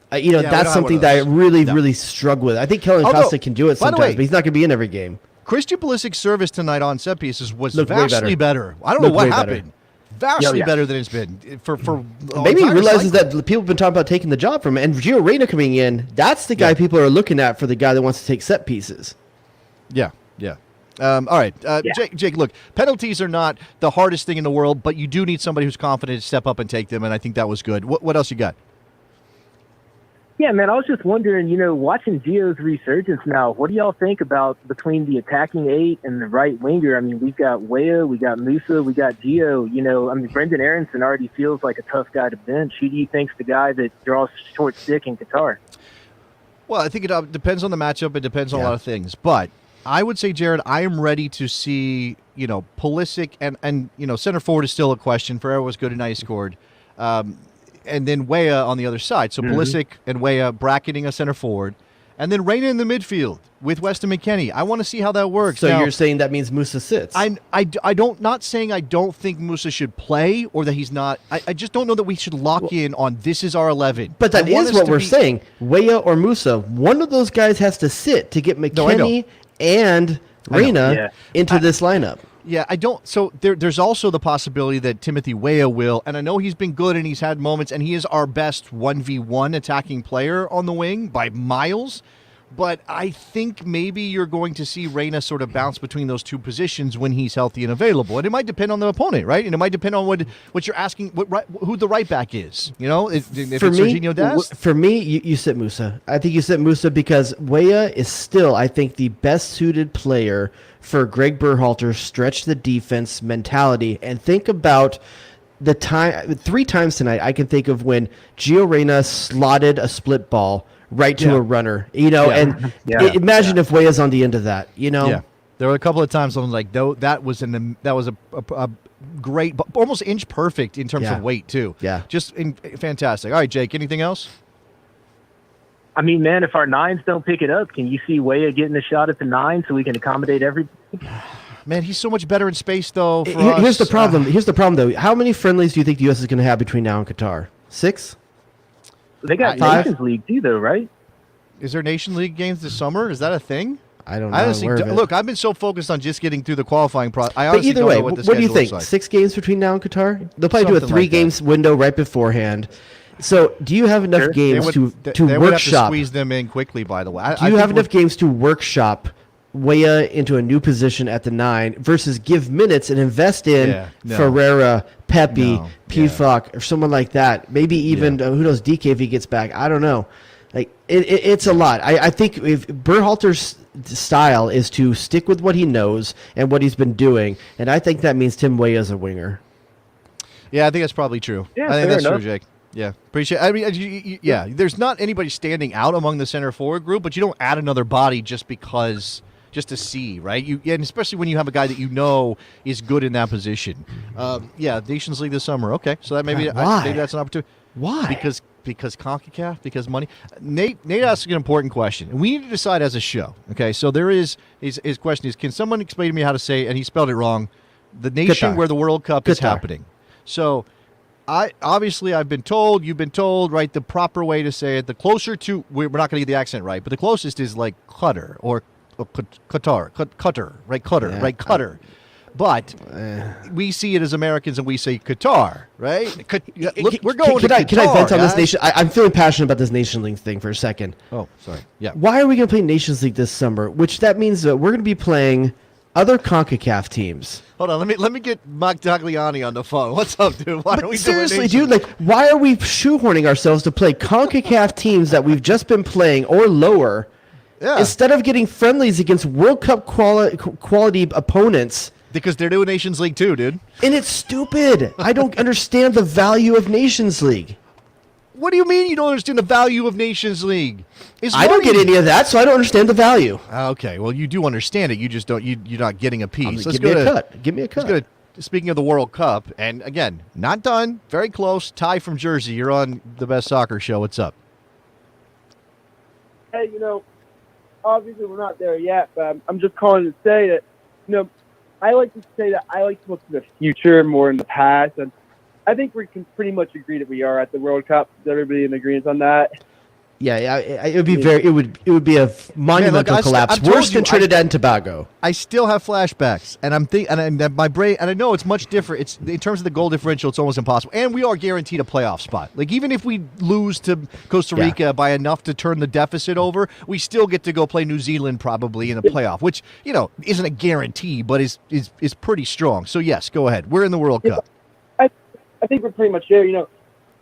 That's something that I really struggle with. I think Kellen Costa can do it sometimes, but he's not going to be in every game. Christian Pulisic's service tonight on set pieces was vastly better. I don't know what happened. Vastly better than it's been for maybe he realizes that people have been talking about taking the job from him, and Giovanna Reyna coming in, that's the guy people are looking at for the guy that wants to take set pieces. Yeah. All right, Jake, look, penalties are not the hardest thing in the world, but you do need somebody who's confident to step up and take them, and I think that was good. What else you got? Yeah, man, I was just wondering, watching Gio's resurgence now, what do y'all think about between the attacking 8 and the right winger? I mean, we've got Weah, we got Musa, we got Gio. Brendan Aronson already feels like a tough guy to bench. Who do you think's the guy that draws short stick in Qatar? Well, I think it depends on the matchup. It depends on a lot of things. But I would say, Jared, I am ready to see, Pulisic and center forward is still a question. Ferreira was good tonight, he scored. And then Weah on the other side. So Pulisic and Weah bracketing a center forward. And then Reyna in the midfield with Weston McKennie. I want to see how that works. So now, you're saying that means Musa sits? Not saying I don't think Musa should play or that he's not. I just don't know that we should lock in on this is our 11. But that is what we're saying. Weah or Musa, one of those guys has to sit to get McKennie and Reyna into this lineup. Yeah, I don't. So there's also the possibility that Timothy Weah will, and I know he's been good and he's had moments, and he is our best 1v1 attacking player on the wing by miles. But I think maybe you're going to see Reyna sort of bounce between those two positions when he's healthy and available. And it might depend on the opponent, right? And it might depend on what you're asking, who the right back is. If it's Serginho Dest? For me, you sit Musa. I think you sit Musa because Weah is still, I think, the best suited player for Gregg Berhalter's stretch the defense mentality. And think about the time, 3 times tonight, I can think of when Gio Reyna slotted a split ball. right to a runner, and imagine if Weah's on the end of that, Yeah. There were a couple of times I was like, no, that was a great, almost inch perfect in terms of weight too. Yeah. Just fantastic. All right, Jake, anything else? I mean, man, if our nines don't pick it up, can you see Weah getting a shot at the nine so we can accommodate everybody? Man, he's so much better in space, though. Here's the problem. Here's the problem, though. How many friendlies do you think the U.S. is going to have between now and Qatar? 6? They got 5? Nations League too, though, right? Is there Nation League games this summer? Is that a thing? I don't know. Honestly, look, I've been so focused on just getting through the qualifying process. But either way, what do you think? Like. 6 games between now and Qatar? They'll probably do a 3 games window right beforehand. So, do you have enough games to they would have to workshop? Squeeze them in quickly. By the way, Do you have enough games to workshop Weah into a new position at the 9 versus give minutes and invest in Ferreira, Pepe, Pifak, or someone like that? Maybe even who knows, DK if he gets back. I don't know. Like it's a lot. I think if Berhalter's style is to stick with what he knows and what he's been doing, and I think that means Tim Weah is a winger. Yeah, I think that's probably true. Yeah, I think that's enough. true, Jake. Yeah, appreciate. I mean, there's not anybody standing out among the center forward group, but you don't add another body just to see, right? And especially when you have a guy that you know is good in that position. Nations League this summer. Okay, so that maybe that's an opportunity. Why? Because CONCACAF, because money. Nate asked an important question, and we need to decide as a show. Okay, so there is his question is, can someone explain to me how to say, and he spelled it wrong, the nation Qatar. where the World Cup is happening. So I've been told, you've been told, right, the proper way to say it, the closer to, we're not going to get the accent right, but the closest is like Qatar or Qatar, right? Qatar, right? Qatar. But we see it as Americans and we say Qatar, right? Look, we're going to Qatar. Can I vent on this guys? nation? I'm feeling passionate about this Nation League thing for a second. Oh, sorry. Yeah. Why are we going to play Nations League this summer? Which that means that we're going to be playing other CONCACAF teams. Hold on, let me get Mike Tagliani on the phone. What's up, dude? Why are we seriously, doing dude? Like, why are we shoehorning ourselves to play CONCACAF teams that we've just been playing or lower, instead of getting friendlies against World Cup quality opponents? Because they're doing Nations League too, dude. And it's stupid. I don't understand the value of Nations League. What do you mean you don't understand the value of Nations League? I don't get any of that, so I don't understand the value. Okay, well, you do understand it. You just don't. You're not getting a piece. Give me a cut. Give me a cut. Speaking of the World Cup, and again, not done. Very close. Ty from Jersey. You're on the Best Soccer Show. What's up? Hey, obviously we're not there yet, but I'm just calling to say that, I like to say that I like to look to the future more in the past, and I think we can pretty much agree that we are at the World Cup. Is everybody in agreement on that? Yeah, it would be it would be a monumental collapse, worse than Trinidad and Tobago. I still have flashbacks, and my brain, and I know it's much different. It's in terms of the goal differential, it's almost impossible, and we are guaranteed a playoff spot. Like even if we lose to Costa Rica by enough to turn the deficit over, we still get to go play New Zealand probably in a playoff, which isn't a guarantee, but is pretty strong. So yes, go ahead. We're in the World Cup. I think we're pretty much there. And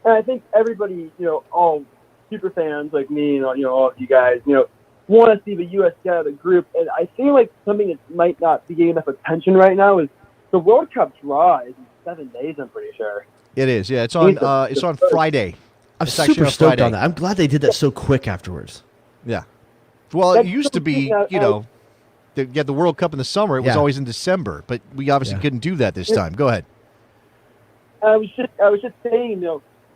I think everybody, all super fans like me and all of you guys, want to see the U.S. get out of the group. And I feel like something that might not be getting enough attention right now is the World Cup draw is in 7 days. I'm pretty sure it is. Yeah, it's on Friday. I'm super stoked on that. I'm glad they did that so quick afterwards. Yeah. Well, it used to be, the World Cup in the summer. It was always in December, but we obviously couldn't do that this time. Go ahead. I was just saying,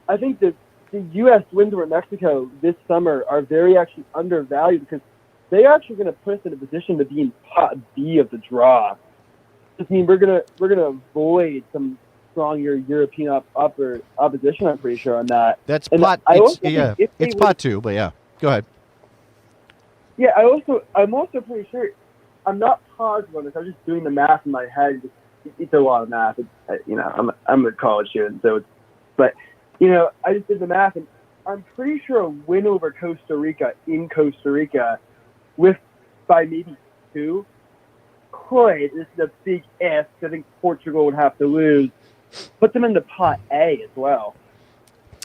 I think that the U.S. wins over Mexico this summer are very actually undervalued because they're actually going to put us in a position to be in pot B of the draw. I mean, we're gonna avoid some stronger European opposition. I'm pretty sure on that. That's and pot. It's pot 2, but yeah, go ahead. Yeah, I'm also pretty sure. I'm not positive on this. I'm just doing the math in my head. It's a lot of math. I'm a college student, so I just did the math, and I'm pretty sure a win over Costa Rica in Costa Rica, by maybe 2. This is a big if. I think Portugal would have to lose. Put them in the pot A as well.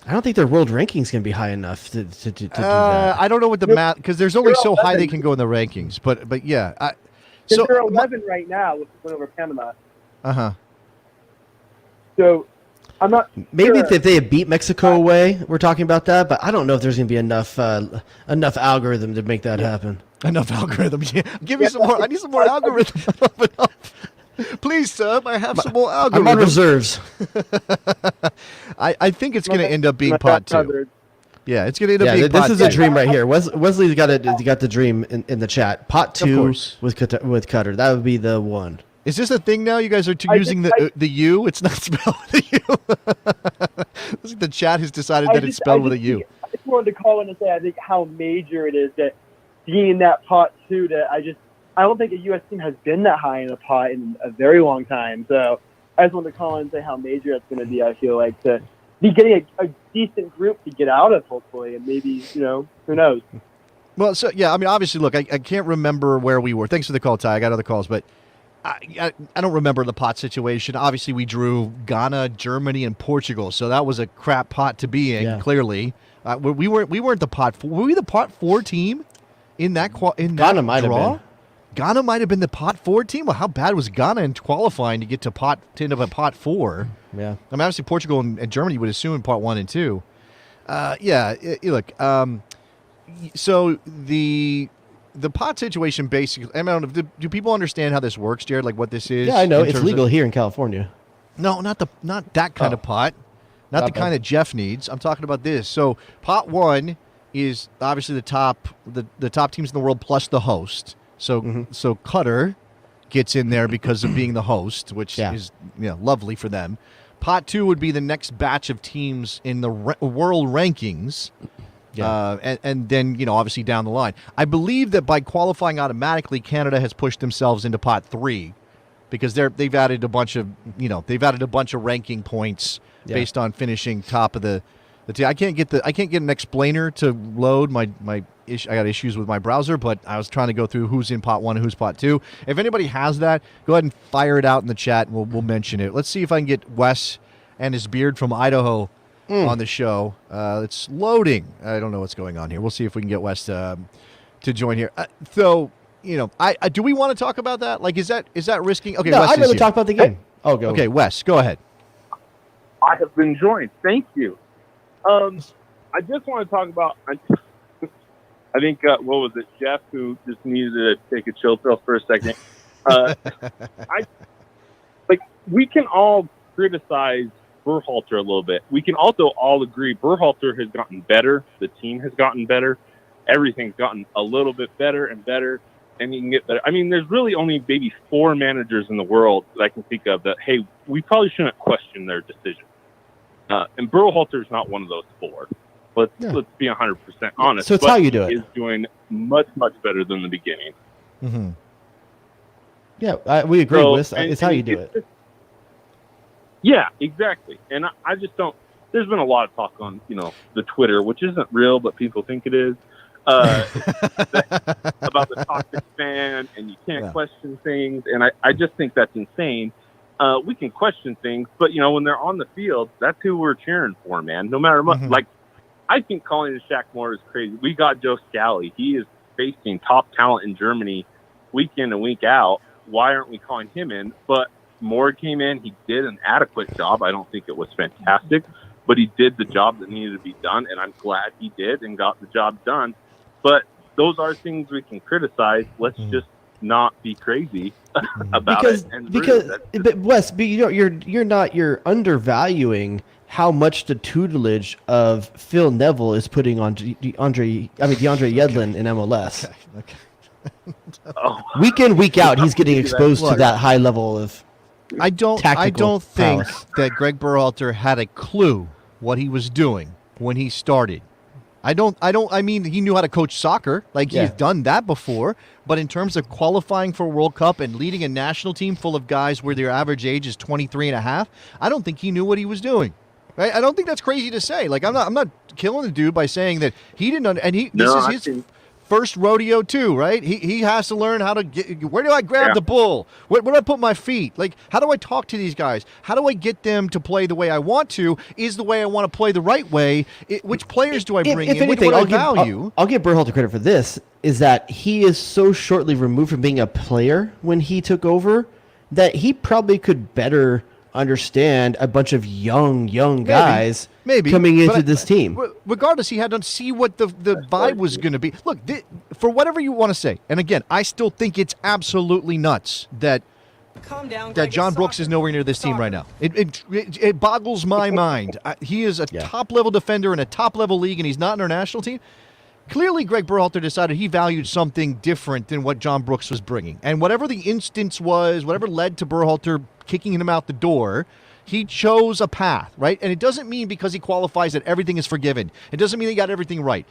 I don't think their world rankings can be high enough to do that. I don't know what the math, because there's only so high they can go in the rankings. But yeah. So they're 11 right now with the win over Panama. Uh-huh. So I'm not Maybe sure. if they had beat Mexico away, we're talking about that. But I don't know if there's going to be enough algorithm to make that happen. Enough algorithm. Yeah. Give me some more. I need some more algorithm. Please, sir, I have some more algorithm. I'm on reserves. I think it's going to end up being pot 2. Yeah, it's going to end up being this pot is 2. a dream right here. Wesley's got the dream in the chat. Pot 2 with Cutter. That would be the one. Is this a thing now? You guys are using the U? It's not spelled with a U. The chat has decided that it's spelled with a U. I just wanted to call in and say I think how major it is that being in that pot 2, that I don't think a U.S. team has been that high in a pot in a very long time. So I just wanted to call in and say how major it's going to be, I feel like, to be getting a decent group to get out of, hopefully, and maybe, who knows. Well, so, yeah, I mean, obviously, look, I can't remember where we were. Thanks for the call, Ty. I got other calls, but I don't remember the pot situation. Obviously, we drew Ghana, Germany, and Portugal, so that was a crap pot to be in, clearly. We weren't the pot 4. Were we the pot 4 team in that Ghana might have been. Ghana might have been the pot 4 team. Well, how bad was Ghana in qualifying to get to end up at pot 4? Yeah. I mean, obviously Portugal and Germany would assume in part 1 and 2. Look. So the pot situation basically. I don't know. Do people understand how this works, Jared? Like what this is? Yeah, I know it's legal here in California. No, not that kind of pot. Not the kind that Jeff needs. I'm talking about this. So pot 1 is obviously the top teams in the world plus the host. So so Qatar gets in there because of being the host, which is lovely for them. Pot 2 would be the next batch of teams in the world rankings. And then, obviously down the line. I believe that by qualifying automatically, Canada has pushed themselves into pot 3 because they've added a bunch of ranking points based on finishing top of the team. I can't get an explainer to load my I got issues with my browser, but I was trying to go through who's in pot 1 and who's pot 2. If anybody has that, go ahead and fire it out in the chat, and we'll mention it. Let's see if I can get Wes and his beard from Idaho on the show. It's loading. I don't know what's going on here. We'll see if we can get Wes to join here. Do we want to talk about that? Like, is that risking? Okay, no, Wes I'd is rather here. talk about the game. Oh, go. Okay, Wes, go ahead. I have been joined. Thank you. I just want to talk about. I think what was it, Jeff, who just needed to take a chill pill for a second. We can all criticize Berhalter a little bit. We can also all agree Berhalter has gotten better. The team has gotten better. Everything's gotten a little bit better and better, and you can get better. I mean, there's really only maybe 4 managers in the world that I can think of that, hey, we probably shouldn't question their decision. And Berhalter is not one of those 4. Let's be 100% honest. So it's how you do it. He is doing much, much better than the beginning. Mm-hmm. Yeah, we agree with this. It's how you do it. Yeah, exactly. And I just don't. There's been a lot of talk on the Twitter, which isn't real, but people think it is, about the toxic fan, and you can't question things. And I just think that's insane. We can question things, but when they're on the field, that's who we're cheering for, man. No matter what. Like, I think calling it Shaq Moore is crazy. We got Joe Scally. He is facing top talent in Germany week in and week out. Why aren't we calling him in? But Moore came in. He did an adequate job. I don't think it was fantastic, but he did the job that needed to be done, and I'm glad he did and got the job done. But those are things we can criticize. Let's just not be crazy about it. But Wes, you're undervaluing how much the tutelage of Phil Neville is putting on DeAndre Yedlin in MLS. Okay. Week in, week out, he's getting exposed to that high level of. I don't think that Gregg Berhalter had a clue what he was doing when he started. I mean, he knew how to coach soccer. Like, he's done that before. But in terms of qualifying for a World Cup and leading a national team full of guys where their average age is 23 and a half, I don't think he knew what he was doing. Right? I don't think that's crazy to say. Like, I'm not killing the dude by saying that he didn't. This is his first rodeo too, right? He has to learn how to get. Where do I grab the bull? Where do I put my feet? Like, how do I talk to these guys? How do I get them to play the way I want to? Is the way I want to play the right way? Which players do I bring in? What do I value? I'll give Berhalter credit for this. Is that he is so shortly removed from being a player when he took over that he probably could better understand a bunch of young guys maybe coming into but this team. Regardless, he had to see what the vibe was going to be. Look, for whatever you want to say, and again, I still think it's absolutely nuts that John Brooks is nowhere near this team right now. It boggles my mind. He is a top-level defender in a top-level league, and he's not in our national team. Clearly, Gregg Berhalter decided he valued something different than what John Brooks was bringing. And whatever the instance was, whatever led to Berhalter kicking him out the door, he chose a path, right? And it doesn't mean because he qualifies that everything is forgiven. It doesn't mean he got everything right.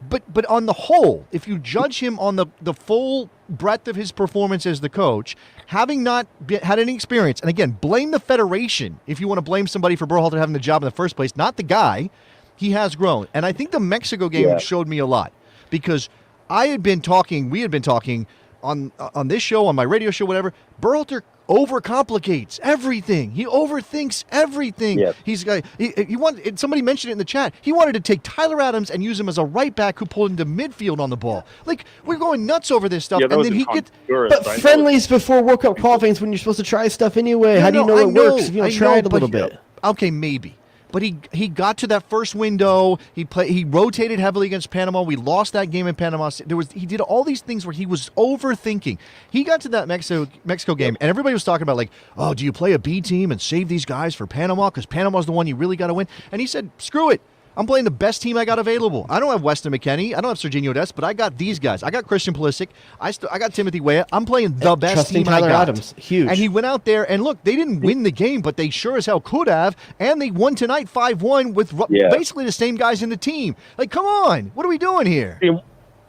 But on the whole, if you judge him on the full breadth of his performance as the coach, having not had any experience, and again, blame the federation if you want to blame somebody for Berhalter having the job in the first place, not the guy. He has grown. And I think the Mexico game showed me a lot because we had been talking on this show, on my radio show, whatever. Berhalter overcomplicates everything. He overthinks everything. Yep. He wanted, somebody mentioned it in the chat. He wanted to take Tyler Adams and use him as a right back who pulled into midfield on the ball. Like, we're going nuts over this stuff. Yeah, and then but friendlies before World Cup qualifying is when you're supposed to try stuff anyway. How do you know it works if you don't try it a little bit? Okay, maybe. But he got to that first window. He rotated heavily against Panama. We lost that game in Panama. He did all these things where he was overthinking. He got to that Mexico game, and everybody was talking about like, oh, do you play a B team and save these guys for Panama because Panama's the one you really got to win? And he said, screw it. I'm playing the best team I got available. I don't have Weston McKennie. I don't have Serginho Dest, but I got these guys. I got Christian Pulisic. I got Timothy Weah. I'm playing the best team Tyler I got. Adams. Huge. And he went out there, and look, they didn't win the game, but they sure as hell could have, and they won tonight 5-1 with basically the same guys in the team. Like, come on. What are we doing here?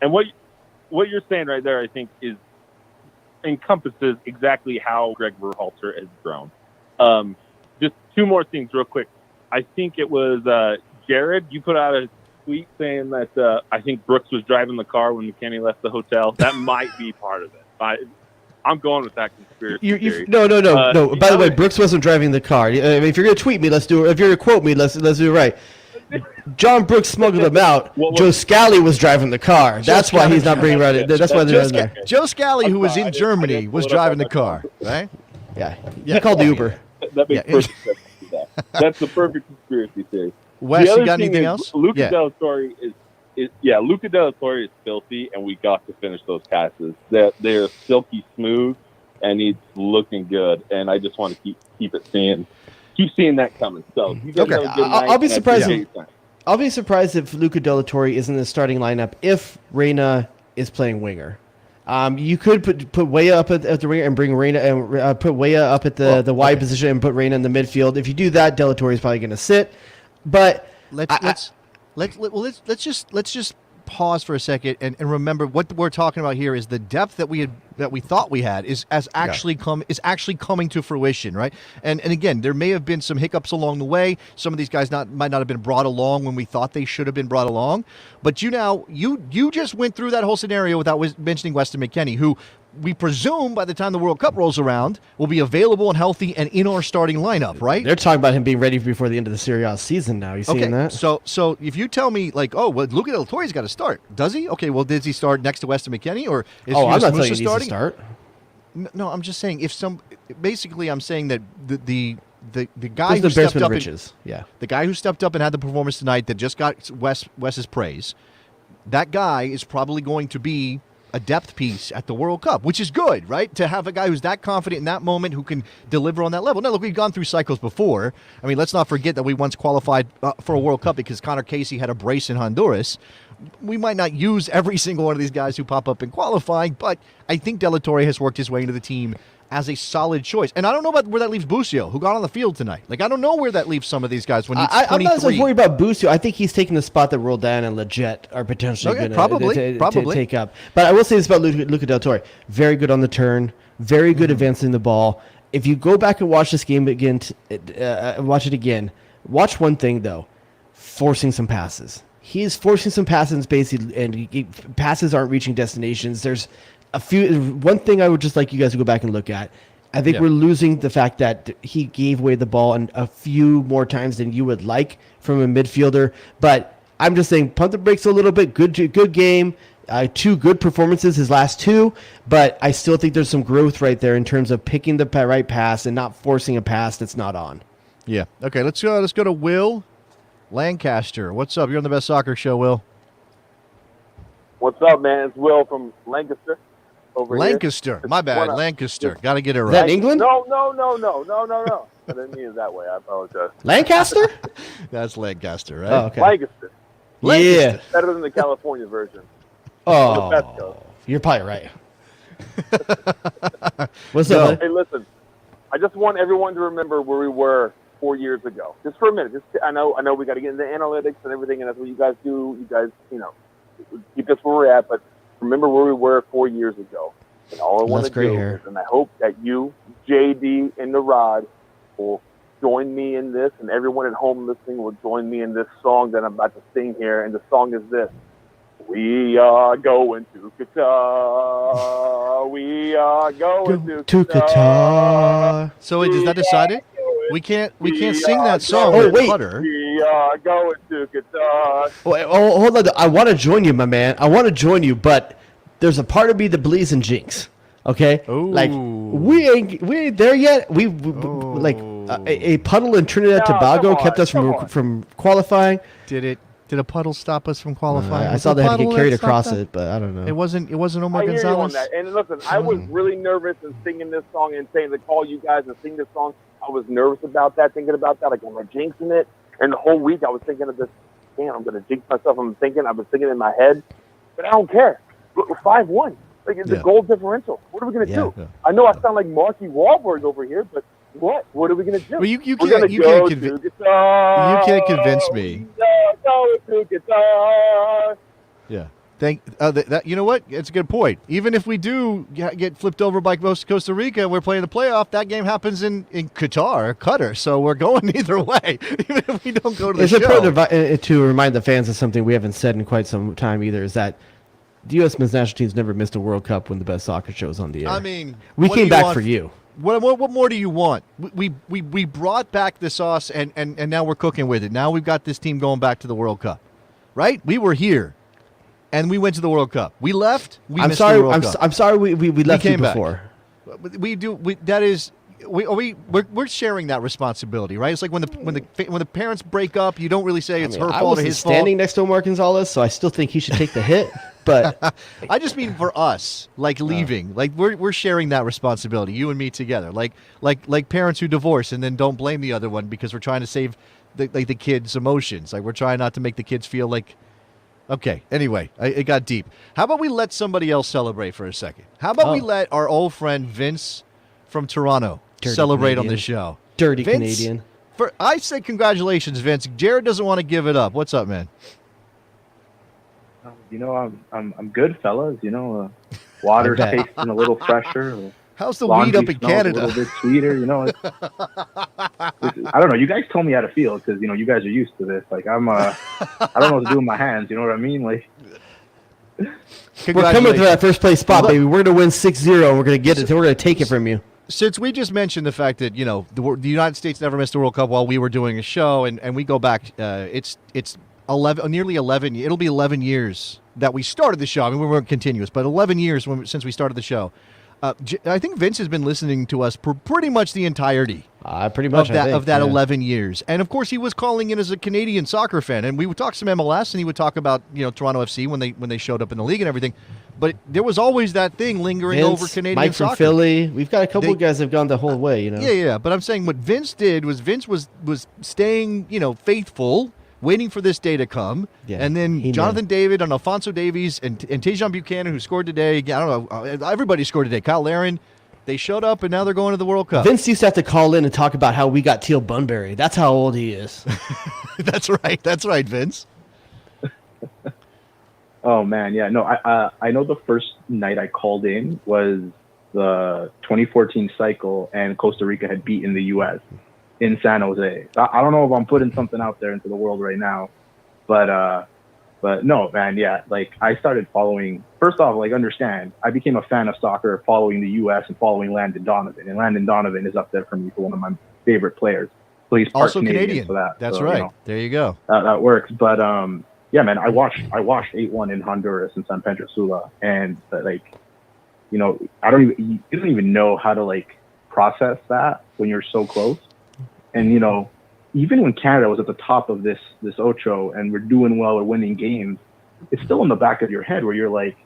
And what you're saying right there, I think, encompasses exactly how Gregg Berhalter has grown. Just two more things real quick. I think it was Jared, you put out a tweet saying that I think Brooks was driving the car when McKennie left the hotel. That might be part of it. I'm going with that conspiracy theory. No. By the way, Brooks wasn't driving the car. If you're going to tweet me, let's do it. If you're going to quote me, let's do it right. John Brooks smuggled him out. Joe Scally was driving the car. That's why he's not bringing around it. That's why they're not there. Joe Scally, who was in Germany, was driving the car, right? Yeah. He called the Uber. That makes perfect sense to that. That's the perfect conspiracy theory. Wes, you got anything else? Luca Della Torre Luca Della Torre is filthy, and we got to finish those passes. They're silky smooth, and he's looking good. And I just want to keep seeing that coming. So you guys have a good night. I'll be surprised. I'll be surprised if Luca Della Torre isn't in the starting lineup if Reyna is playing winger. You could put Weah up at the winger and bring Reyna and put Weah up at the wide position and put Reyna in the midfield. If you do that, Della Torre is probably going to sit. But let's just pause for a second and remember what we're talking about here is the depth that we thought we had is actually coming to fruition, right? And again, there may have been some hiccups along the way. Some of these guys might not have been brought along when we thought they should have been brought along. But you just went through that whole scenario without mentioning Weston McKennie, who we presume by the time the World Cup rolls around will be available and healthy and in our starting lineup, right? They're talking about him being ready before the end of the Serie A season now. You seeing that? So if you tell me, like, oh, well, Luca Della Torre's got to start. Does he? Okay, well, does he start next to Weston McKennie? Or is I'm not Musa telling you starting? He needs to start. No, I'm just saying basically I'm saying that the guy who stepped up the guy who stepped up and had the performance tonight that just got Wes's praise, that guy is probably going to be a depth piece at the World Cup, which is good, right? To have a guy who's that confident in that moment who can deliver on that level. Now, look, we've gone through cycles before. I mean, let's not forget that we once qualified for a World Cup because Connor Casey had a brace in Honduras. We might not use every single one of these guys who pop up in qualifying, but I think Della Torre has worked his way into the team as a solid choice. And I don't know about where that leaves Busio, who got on the field tonight. Like, I don't know where that leaves some of these guys when he's 23. I'm not so worried about Busio. I think he's taking the spot that Roldan and Leggett are potentially going to take up. But I will say this about Luca Della Torre. Very good on the turn. Very good advancing the ball. If you go back and watch this game again, watch one thing, though. Forcing some passes. He is forcing some passes, basically, and passes aren't reaching destinations. There's one thing I would just like you guys to go back and look at. I think we're losing the fact that he gave away the ball a few more times than you would like from a midfielder. But I'm just saying, pump the brakes a little bit. Good game. 2 good performances his last 2, but I still think there's some growth right there in terms of picking the right pass and not forcing a pass that's not on. Yeah. Okay, let's go to Will Lancaster. What's up? You're on the Best Soccer Show, Will. What's up, man? It's Will from Lancaster. Lancaster. My bad. Lancaster. Got to get it right. Is that England? No. I didn't mean it that way. I apologize. Lancaster? That's Lancaster, right? Oh, okay. Lancaster. Yeah. Better than the California version. Oh, The best coast. you're probably right. What's up? Hey, listen. I just want everyone to remember where we were 4 years ago. Just for a minute. I know we got to get into analytics and everything, and that's what you guys do. You guys, keep us where we're at, but remember where we were 4 years ago. And all I want to do is, and I hope that you, JD, and Narad will join me in this, and everyone at home listening will join me in this song that I'm about to sing here. And the song is this. We are going to Qatar. We are going to Qatar. So wait, is that decided? We can't sing that song with Cutter. We are going to Qatar. Wait, hold on. I want to join you, my man. I want to join you, but there's a part of me that believes in jinx. Okay, like we ain't there yet. We like a puddle in Trinidad Tobago kept us from qualifying. Did a puddle stop us from qualifying? I saw they had to get carried across it, but I don't know. It wasn't Omar I hear you on Gonzalez. that. And listen, I was really nervous in singing this song and saying to call you guys and sing this song. I was nervous about that, thinking about that. Like, am I jinxing it? And the whole week I was thinking of this. Damn, I'm going to jinx myself. I was thinking in my head, but I don't care. We're 5-1. Like, it's a goal differential. What are we going to do? Yeah. I know I sound like Marky Wahlberg over here, but what? What are we going to do? Well, you can't convince me. Yeah. You know what? It's a good point. Even if we do get flipped over by Costa Rica and we're playing the playoff, that game happens in Qatar. So we're going either way, even if we don't go to the show. It's important to remind the fans of something we haven't said in quite some time either, is that the U.S. men's national team's never missed a World Cup when the Best Soccer Show is on the air. I mean, we came back for you. What more do you want? We brought back the sauce, and now we're cooking with it. Now we've got this team going back to the World Cup, right? We were here, and we went to the World Cup. We left. I'm sorry we left you before. We're sharing that responsibility, right? It's like when the parents break up, you don't really say it's her fault or his fault. Standing next to Omar Gonzalez, so I still think he should take the hit. But I just mean for us, like leaving, like we're sharing that responsibility, you and me together, like parents who divorce and then don't blame the other one because we're trying to save the kids' emotions. Like we're trying not to make the kids feel like. Okay. Anyway, it got deep. How about we let somebody else celebrate for a second? How about we let our old friend Vince from Toronto celebrate on the show? Dirty Vince, Canadian. I say congratulations, Vince. Jared doesn't want to give it up. What's up, man? I'm good, fellas. Water tasting a little fresher. How's the weed up in Canada? A little bit sweeter. I don't know. You guys told me how to feel because you guys are used to this. Like I don't know what to do with my hands. You know what I mean? Like we're coming to that first place spot, baby. We're gonna win 6-0. And we're gonna get it. We're gonna take it from you. Since we just mentioned the fact that the United States never missed a World Cup while we were doing a show, and we go back, it's 11, nearly 11. It'll be 11 years that we started the show. I mean, we weren't continuous, but 11 years since we started the show. I think Vince has been listening to us for pretty much the entirety of that 11 years. And, of course, he was calling in as a Canadian soccer fan. And we would talk some MLS, and he would talk about Toronto FC when they showed up in the league and everything. But there was always that thing lingering over Canadian Mike soccer. Mike from Philly. We've got a couple of guys that have gone the whole way, Yeah. But I'm saying what Vince did was Vince was staying, faithful, waiting for this day to come. Yeah, and then Jonathan David and Alphonso Davies and Tajon Buchanan, who scored today. I don't know. Everybody scored today. Kyle Larin. They showed up, and now they're going to the World Cup. Vince used to have to call in and talk about how we got Teal Bunbury. That's how old he is. That's right. That's right, Vince. Oh, man. Yeah, no, I know the first night I called in was the 2014 cycle, and Costa Rica had beaten the U.S. in San Jose. I don't know if I'm putting something out there into the world right now, but no, man, yeah. Like I started following. First off, like understand, I became a fan of soccer following the U.S. and following Landon Donovan, and Landon Donovan is up there for me for one of my favorite players. So he's part also Canadian for that. That's so, right. There you go. That works, but yeah, man, I watched 8-1 in Honduras and San Pedro Sula, and like, you know, you don't even know how to like process that when you're so close. And you know, even when Canada was at the top of this Ocho and we're doing well or winning games, it's still in the back of your head where you're like,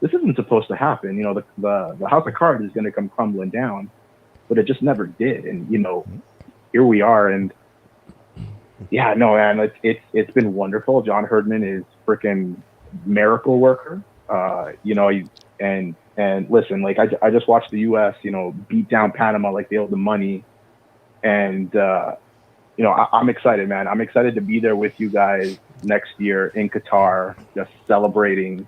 this isn't supposed to happen. You know, the house of cards is going to come crumbling down, but it just never did. And you know, here we are, and yeah, no, man, it's been wonderful. John Herdman is freaking miracle worker. You know, and listen, like I just watched the U.S. you know beat down Panama like they owed the money, and you know I'm excited, man. I'm excited to be there with you guys next year in Qatar, just celebrating.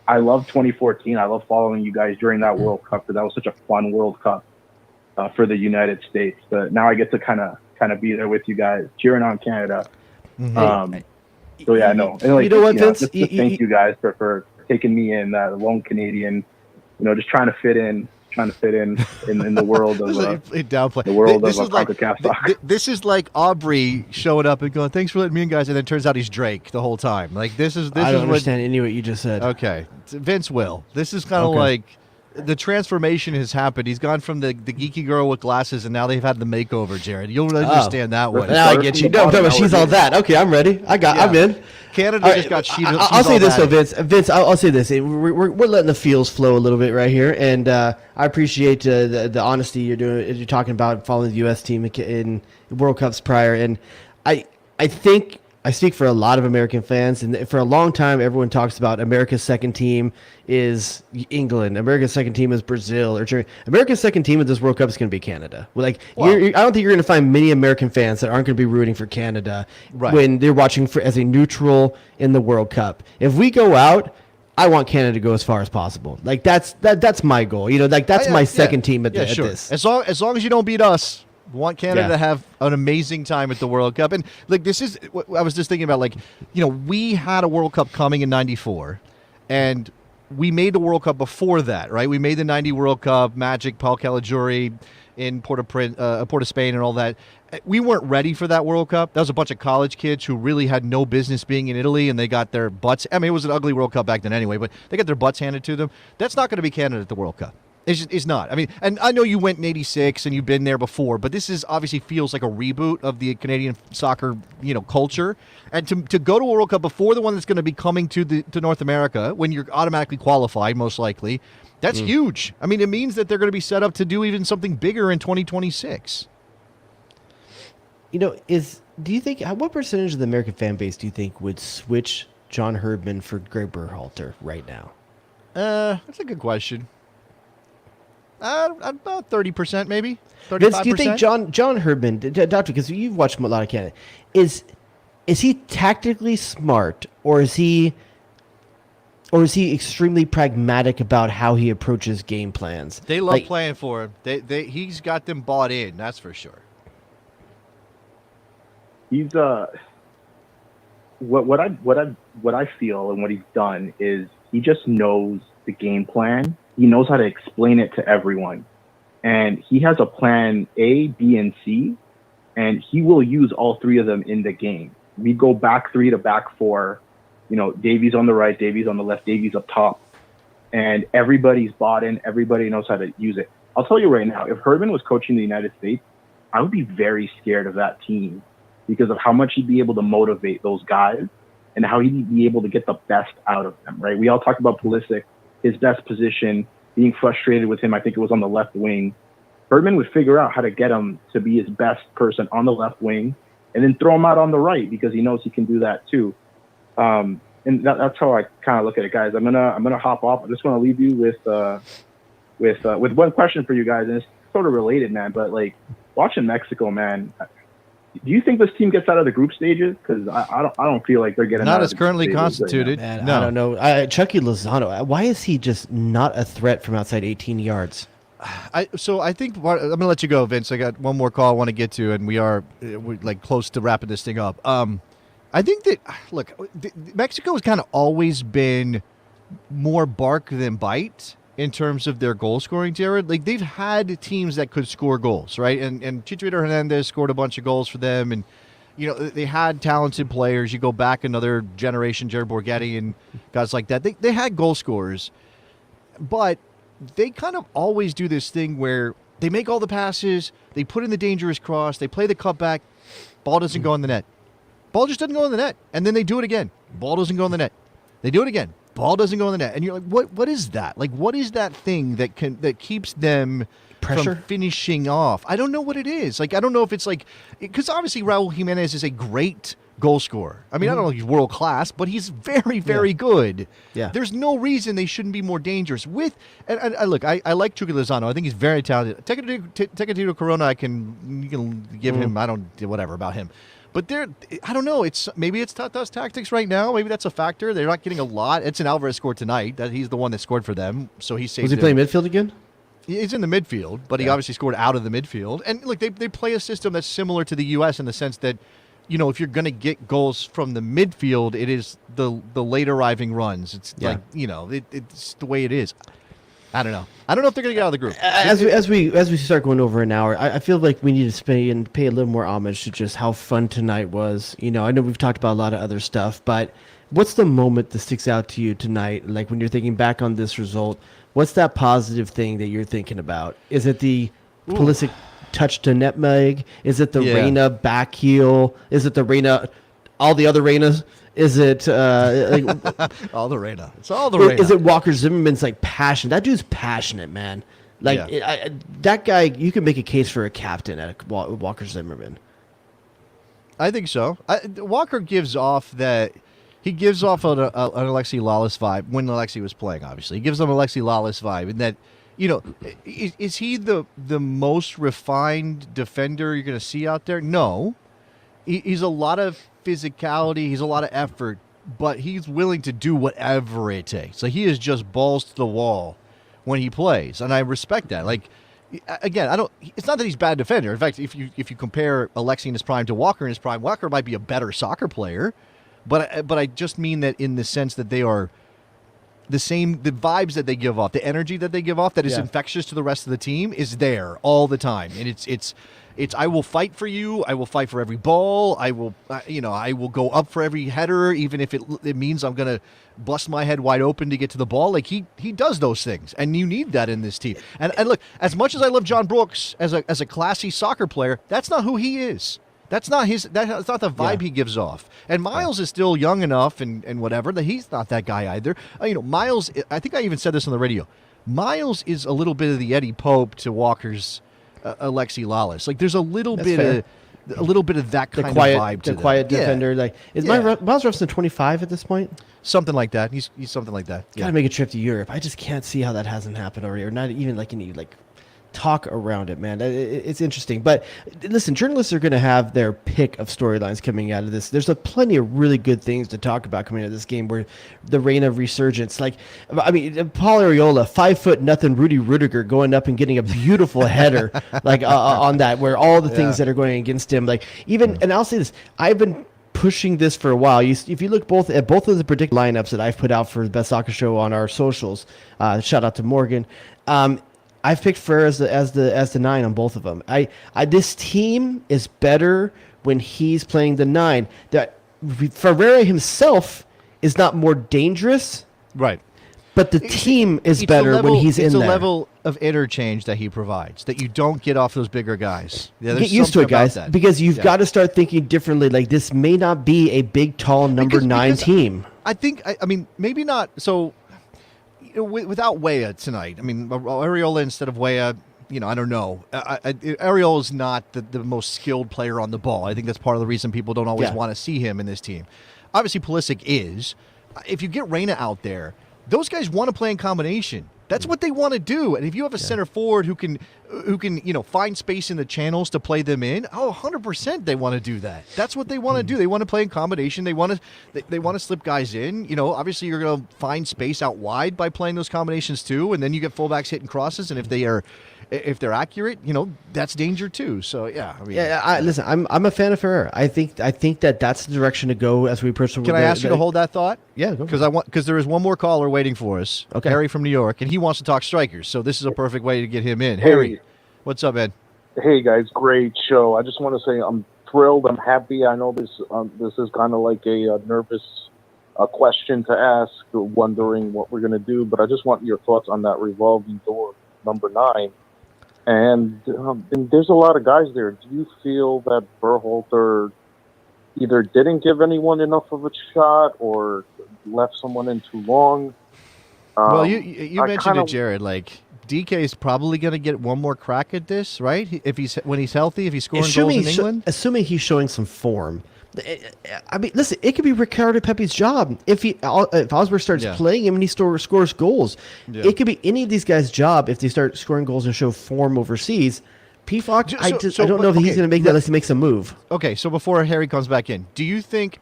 I love 2014. I love following you guys during that World Cup because that was such a fun World Cup for the United States. But now I get to kind of be there with you guys, cheering on Canada. So yeah, no. And like, you know what, Vince? Just thank you guys for taking me in, the lone Canadian. You know, just trying to fit in in the world of downplay. The world this of is like, CONCACAF soccer. This is like Aubrey showing up and going, "Thanks for letting me in, guys," and then it turns out he's Drake the whole time. Like this is. I don't understand any of what you just said. Okay, Vince will. This is kind of like the transformation has happened. He's gone from the geeky girl with glasses, and now they've had the makeover. Jared, you'll understand that one. Now I get you. No, she's all that. Okay, I'm ready. I'm in. Canada just got sheet. I'll say this though, Vince. I'll say this. We're letting the feels flow a little bit right here, and I appreciate the honesty you're doing. You're talking about following the U.S. team in World Cups prior, and I think I speak for a lot of American fans, and for a long time, everyone talks about America's second team is England, America's second team is Brazil, or Germany. America's second team at this World Cup is going to be Canada. I don't think you're going to find many American fans that aren't going to be rooting for Canada when they're watching as a neutral in the World Cup. If we go out, I want Canada to go as far as possible. Like that's my goal. You know, like that's my second team at this. As long as you don't beat us. Want Canada to have an amazing time at the World Cup. And like this is what I was just thinking about, like, you know, we had a World Cup coming in 94 and we made the World Cup before that, right? We made the 90 World Cup, Magic, Paul Caligiuri in Port of Spain and all that. We weren't ready for that World Cup. That was a bunch of college kids who really had no business being in Italy, and they got their butts. I mean, it was an ugly World Cup back then anyway, but they got their butts handed to them. That's not going to be Canada at the World Cup. It's not. I mean, and I know you went in '86 and you've been there before, but this is obviously feels like a reboot of the Canadian soccer, you know, culture. And to go to a World Cup before the one that's going to be coming to North America, when you're automatically qualified, most likely, that's huge. I mean, it means that they're going to be set up to do even something bigger in 2026. You know, do you think what percentage of the American fan base do you think would switch John Herdman for Gregg Berhalter right now? That's a good question. About 30%, maybe 35%. Vince, do you think John Herdman, Doctor, because you've watched a lot of Canada, is he tactically smart, or is he extremely pragmatic about how he approaches game plans? They love playing for him. He's got them bought in. That's for sure. He's what I feel and what he's done is he just knows the game plan. He knows how to explain it to everyone. And he has a plan A, B, and C, and he will use all three of them in the game. We go back three to back four, you know, Davies on the right, Davies on the left, Davies up top. And everybody's bought in, everybody knows how to use it. I'll tell you right now, if Herdman was coaching the United States, I would be very scared of that team because of how much he'd be able to motivate those guys and how he'd be able to get the best out of them, right? We all talk about Pulisic, his best position, being frustrated with him. I think it was on the left wing. Herdman would figure out how to get him to be his best person on the left wing and then throw him out on the right because he knows he can do that too. And that's how I kind of look at it, guys. I'm gonna hop off. I just want to leave you with one question for you guys, and it's sort of related, man. But like watching Mexico, man, do you think this team gets out of the group stages? Because I don't feel like they're getting not out as of the currently group stages constituted. Man, no. I don't know. Chucky Lozano, why is he just not a threat from outside 18 yards? I think I'm going to let you go, Vince. I got one more call I want to get to, and we're like close to wrapping this thing up. I think that Mexico has kind of always been more bark than bite in terms of their goal scoring, Jared. Like they've had teams that could score goals, right? And Chicharito Hernandez scored a bunch of goals for them, and they had talented players. You go back another generation, Jared Borghetti and guys like that. They had goal scorers, but they kind of always do this thing where they make all the passes, they put in the dangerous cross, they play the cutback, ball doesn't go in the net. Ball just doesn't go in the net. And then they do it again. Ball doesn't go in the net. They do it again. Ball doesn't go in the net. And you're like, what is that? Like, what is that thing that keeps them Pressure? from finishing off? I don't know what it is. Like, I don't know if it's like, because obviously Raul Jimenez is a great goal scorer. I mean, I don't know if he's world class, but he's very, very good. Yeah. There's no reason they shouldn't be more dangerous. And look, I like Chucky Lozano. I think he's very talented. Tecatito Corona, you can give him, I don't, whatever about him. But I don't know. Maybe it's Tata's tactics right now. Maybe that's a factor. They're not getting a lot. Edson Alvarez scored tonight. He's the one that scored for them, so he saved. Was he playing midfield again? He's in the midfield, but he obviously scored out of the midfield. And look, they play a system that's similar to the U.S. in the sense that, if you're going to get goals from the midfield, it is the late arriving runs. It's like it's the way it is. I don't know. I don't know if they're going to get out of the group. As we start going over an hour, I feel like we need to pay a little more homage to just how fun tonight was. I know we've talked about a lot of other stuff, but what's the moment that sticks out to you tonight? Like when you're thinking back on this result, what's that positive thing that you're thinking about? Is it the Pulisic touch to nutmeg? Is it the Reyna back heel? Is it the Reyna, all the other Reynas? Is it all the Reyna? It's all the Reyna. Is it Walker Zimmerman's passion? That dude's passionate, man. That guy, you can make a case for a captain at Walker Zimmerman. I think so. Walker gives off that. He gives off an Alexi Lawless vibe when Alexi was playing. Obviously, he gives them Alexi Lawless vibe, and that is he the most refined defender you're going to see out there? No, he's a lot of physicality. He's a lot of effort, but he's willing to do whatever it takes. Like he is just balls to the wall when he plays, and I respect that. Like again, it's not that he's a bad defender. In fact, if you compare Alexi in his prime to Walker in his prime, Walker might be a better soccer player, but I just mean that in the sense that they are the same. The vibes that they give off, the energy that they give off, that is infectious to the rest of the team, is there all the time, and it's. I will fight for you. I will fight for every ball. I will, I will go up for every header, even if it means I'm going to bust my head wide open to get to the ball. Like he does those things, and you need that in this team. And look, as much as I love John Brooks as a classy soccer player, that's not who he is. That's not that's not the vibe he gives off. And Miles is still young enough and whatever that he's not that guy either. Miles. I think I even said this on the radio. Miles is a little bit of the Eddie Pope to Walker's Alexi Lawless. Like there's a little bit of that kind of vibe to the quiet them. defender. Like is Miles Ruffson 25 at this point? Something like that. He's something like that. Got to make a trip to Europe. I just can't see how that hasn't happened already, or not even like any talk around it, man. It's interesting. But listen, journalists are going to have their pick of storylines coming out of this. There's plenty of really good things to talk about coming out of this game, where the Reyna resurgence, Paul Areola, 5'0" Rudy Rudiger going up and getting a beautiful header, on that, where all the things that are going against him, and I'll say this, I've been pushing this for a while. If you look at both of the predict lineups that I've put out for the Best Soccer Show on our socials, shout out to Morgan. I've picked Ferrer as the 9 on both of them. This team is better when he's playing the 9. That Ferreira himself is not more dangerous, right? But the team is better when he's in there. It's a level of interchange that he provides that you don't get off those bigger guys. Get used to it, guys, because you've got to start thinking differently. Like this may not be a big, tall number 9 team. I think. I mean, maybe not. So. Without Weah tonight, Areola instead of Weah, I don't know. Areola is not the most skilled player on the ball. I think that's part of the reason people don't always want to see him in this team. Obviously, Pulisic is. If you get Reyna out there, those guys want to play in combination. That's what they want to do. And if you have a center forward who can find space in the channels to play them in, 100% they want to do that. That's what they want to do. They want to play in combination. They want to slip guys in. Obviously you're going to find space out wide by playing those combinations too, and then you get fullbacks hitting crosses, and if they're accurate, that's danger too. So listen, I'm a fan of Ferrer. I think that's the direction to go as we approach. Can I ask you to hold that thought? Yeah, because there is one more caller waiting for us. Okay, Harry from New York, and he wants to talk strikers. So this is a perfect way to get him in. Harry, what's up, Ed? Hey guys, great show. I just want to say I'm thrilled. I'm happy. I know this is kind of like a nervous question to ask, wondering what we're going to do. But I just want your thoughts on that revolving door number 9. And there's a lot of guys there. Do you feel that Berhalter either didn't give anyone enough of a shot or left someone in too long? Well, you mentioned it, Jared. Like, DK is probably going to get one more crack at this, right? When he's healthy, if he's scoring goals in England, assuming he's showing some form. I mean, listen, it could be Ricardo Pepe's job if Osberg starts playing him and he scores goals. Yeah. It could be any of these guys' job if they start scoring goals and show form overseas. PFOC, I don't know if he's going to make that unless he makes a move. Okay, so before Harry comes back in, do you think?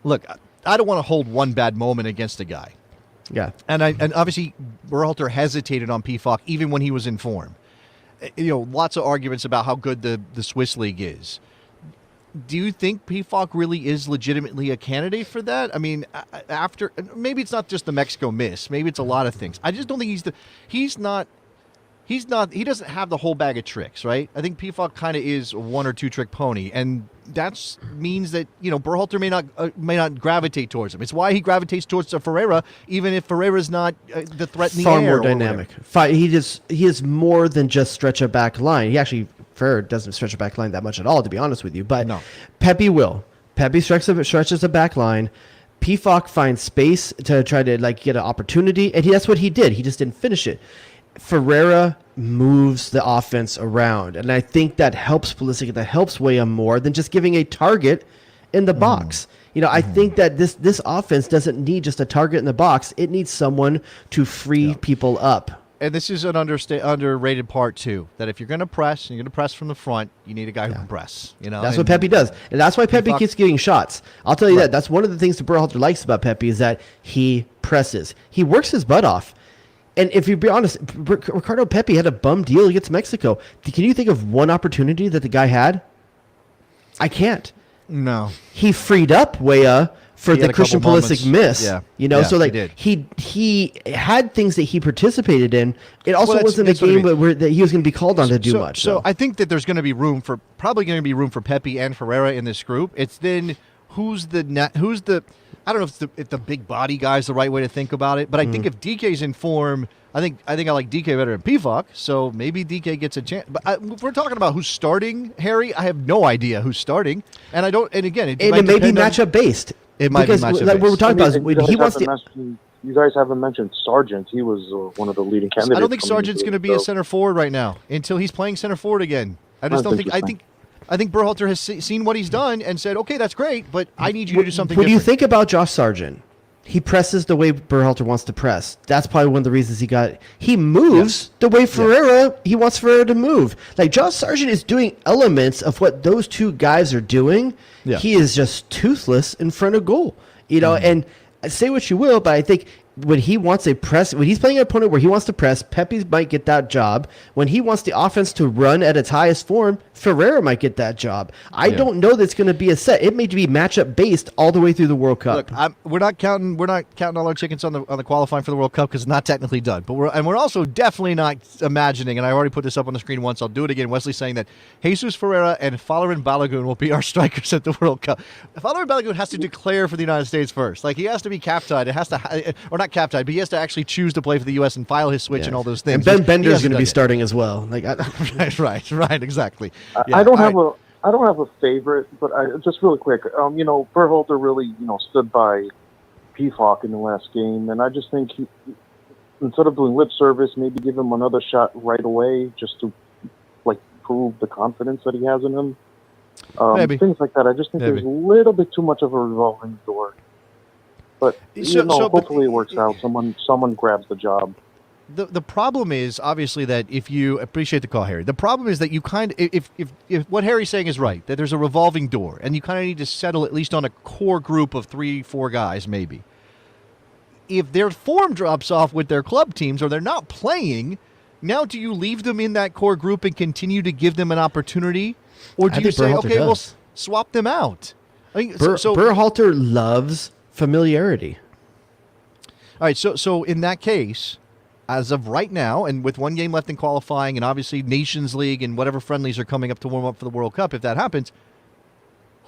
Look, I don't want to hold one bad moment against a guy. Yeah, and obviously Berhalter hesitated on PFOC even when he was in form. You know, lots of arguments about how good the Swiss league is. Do you think PFOC really is legitimately a candidate for that? I mean, after maybe it's not just the Mexico miss, maybe it's a lot of things. I just don't think he doesn't have the whole bag of tricks, right? I think PFOC kind of is a one or two trick pony, and that means that, you know, Berhalter may not gravitate towards him. It's why he gravitates towards Ferreira, even if Ferreira's not the threat in the far air. More dynamic. He is more than just stretch a back line. He actually Ferreira doesn't stretch a back line that much at all, to be honest with you. But no. Pepe will. Pepe stretches a back line. PFOC finds space to try to get an opportunity, and that's what he did. He just didn't finish it. Ferreira moves the offense around, and I think that helps Pulisic. That helps Weah more than just giving a target in the box. You know, I think that this offense doesn't need just a target in the box. It needs someone to free people up. And this is an underrated part too. That if you're going to press, and you're going to press from the front, you need a guy who can press. You know, that's what Pepe does, and that's why Pepe keeps getting shots. I'll tell you that. That's one of the things that Berhalter likes about Pepe is that he presses. He works his butt off. And if you be honest, Ricardo Pepe had a bum deal against Mexico. Can you think of one opportunity that the guy had? I can't. No. He freed up Weah for the Christian Pulisic miss. Yeah. You know, so he had things that he participated in. It also wasn't a game where that he was going to be called on to do much. So I think that there's going to be room for Pepe and Ferreira in this group. It's then who's the I don't know if the big body guy is the right way to think about it, but I think if DK's in form, I think I like DK better than PFOC, so maybe DK gets a chance. But if we're talking about who's starting, Harry, I have no idea who's starting, and I don't. And again, it may be matchup based. It might be matchup based. We're talking about he wants to. You guys haven't mentioned Sargent. He was one of the leading candidates. I don't think Sargent's going to be a center forward right now until he's playing center forward again. I just don't think. I think Berhalter has seen what he's done and said, okay, that's great, but I need you to do something different. What do you think about Josh Sargent? He presses the way Berhalter wants to press. That's probably one of the reasons he moves the way he wants Ferreira to move. Like, Josh Sargent is doing elements of what those two guys are doing. Yeah. He is just toothless in front of goal. You know, and say what you will, but I think when he wants when he's playing an opponent where he wants to press, Pepe might get that job. When he wants the offense to run at its highest form, Ferreira might get that job. I don't know that it's going to be a set. It may be matchup based all the way through the World Cup. Look, we're not counting all our chickens on the qualifying for the World Cup because it's not technically done. But we're also definitely not imagining, and I already put this up on the screen once. I'll do it again. Wesley saying that Jesus Ferreira and Falarin Balogun will be our strikers at the World Cup. Falarin Balogun has to declare for the United States first. Like, he has to be cap-tied. It has to, or not cap-tied, but he has to actually choose to play for the U.S. and file his switch and all those things. And Ben Bender's going to be starting as well. Like, right, exactly. I don't have a favorite, but just really quick. You know, Berhalter really stood by PFOC in the last game, and I just think instead of doing lip service, maybe give him another shot right away, just to prove the confidence that he has in him. Things like that. I just think there's a little bit too much of a revolving door. But hopefully it works out. Someone grabs the job. The problem is obviously that if you appreciate the call, Harry. The problem is that you if what Harry's saying is right, that there's a revolving door, and you kind of need to settle at least on a core group of 3-4 guys, maybe. If their form drops off with their club teams or they're not playing, now do you leave them in that core group and continue to give them an opportunity, or do you say, okay, we'll swap them out? Berhalter loves familiarity. All right, so in that case, as of right now, and with one game left in qualifying, and obviously Nations League and whatever friendlies are coming up to warm up for the World Cup, if that happens,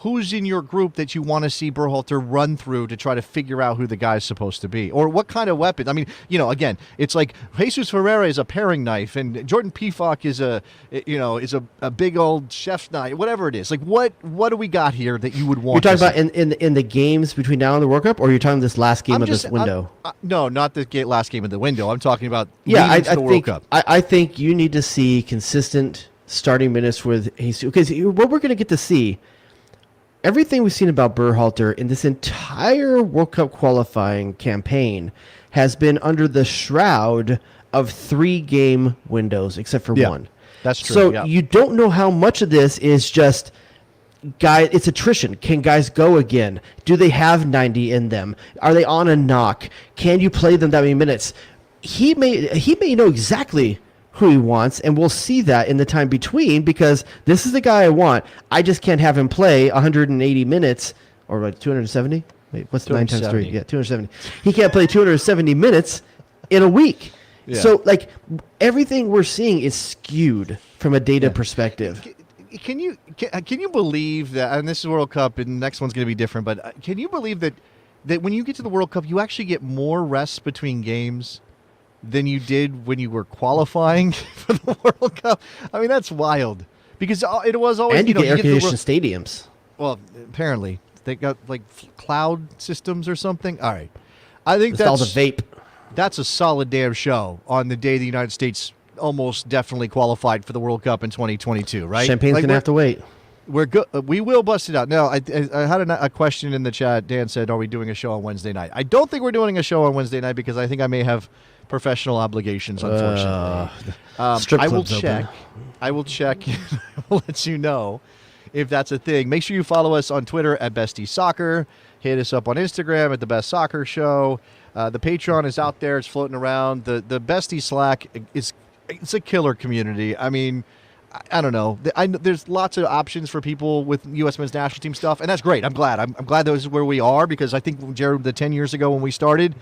who's in your group that you want to see Berhalter run through to try to figure out who the guy's supposed to be, or what kind of weapon? I mean, again, it's like Jesus Ferreira is a paring knife, and Jordan Pefok is a big old chef's knife, whatever it is. Like, what do we got here that you would want? You're talking about in the games between now and the World Cup, or you're talking this last game this window? No, not the last game of the window. I'm talking about I the World Cup. I think you need to see consistent starting minutes with Jesus, because what we're going to get to see. Everything we've seen about Berhalter in this entire World Cup qualifying campaign has been under the shroud of 3-game windows, except for one. That's true. So you don't know how much of this is just it's attrition. Can guys go again? Do they have 90 in them? Are they on a knock? Can you play them that many minutes? He may know exactly who he wants, and we'll see that in the time between, because this is the guy I want. I just can't have him play 180 minutes, or like 270? Wait, what's 9 times 3? Yeah, 270. He can't play 270 minutes in a week. Yeah. So, like, everything we're seeing is skewed from a data perspective. Can you believe that, and this is World Cup, and the next one's going to be different, but can you believe that when you get to the World Cup, you actually get more rests between games than you did when you were qualifying for the World Cup? I mean, that's wild. Because it was always... And you get air-conditioned stadiums. Well, apparently. They got, like, cloud systems or something. All right. I think that's all the vape. That's a solid damn show on the day the United States almost definitely qualified for the World Cup in 2022, right? Champagne's going to have to wait. We're good. We will bust it out. No, I had a question in the chat. Dan said, are we doing a show on Wednesday night? I don't think we're doing a show on Wednesday night because I think I may have professional obligations, unfortunately. Strip I will clubs check. open. I will check. We'll let you know if that's a thing. Make sure you follow us on Twitter at Bestie Soccer. Hit us up on Instagram at The Best Soccer Show. The Patreon is out there. It's floating around. The Bestie Slack it's a killer community. I mean, I don't know. There's lots of options for people with U.S. men's national team stuff, and that's great. I'm glad. I'm glad that is where we are, because I think, Jared, the 10 years ago when we started,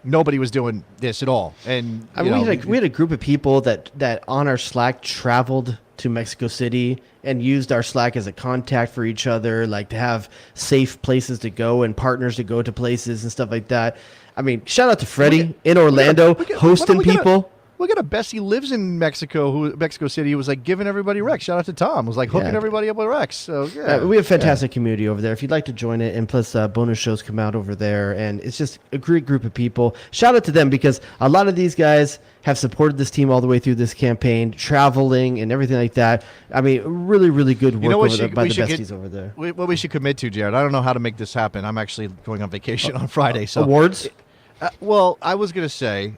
nobody was doing this at all. And we had a group of people that on our Slack traveled to Mexico City and used our Slack as a contact for each other, like to have safe places to go and partners to go to places and stuff like that. I mean, shout out to Freddie in Orlando hosting people. Look at a Bessie lives in Mexico City. Who was like giving everybody Rex. Shout out to Tom. Was like hooking everybody up with Rex. So we have a fantastic community over there. If you'd like to join it, and plus bonus shows come out over there, and it's just a great group of people. Shout out to them, because a lot of these guys have supported this team all the way through this campaign, traveling and everything like that. I mean, really, really good work by the besties over there. What we should commit to, Jared. I don't know how to make this happen. I'm actually going on vacation on Friday. So awards. Well, I was going to say,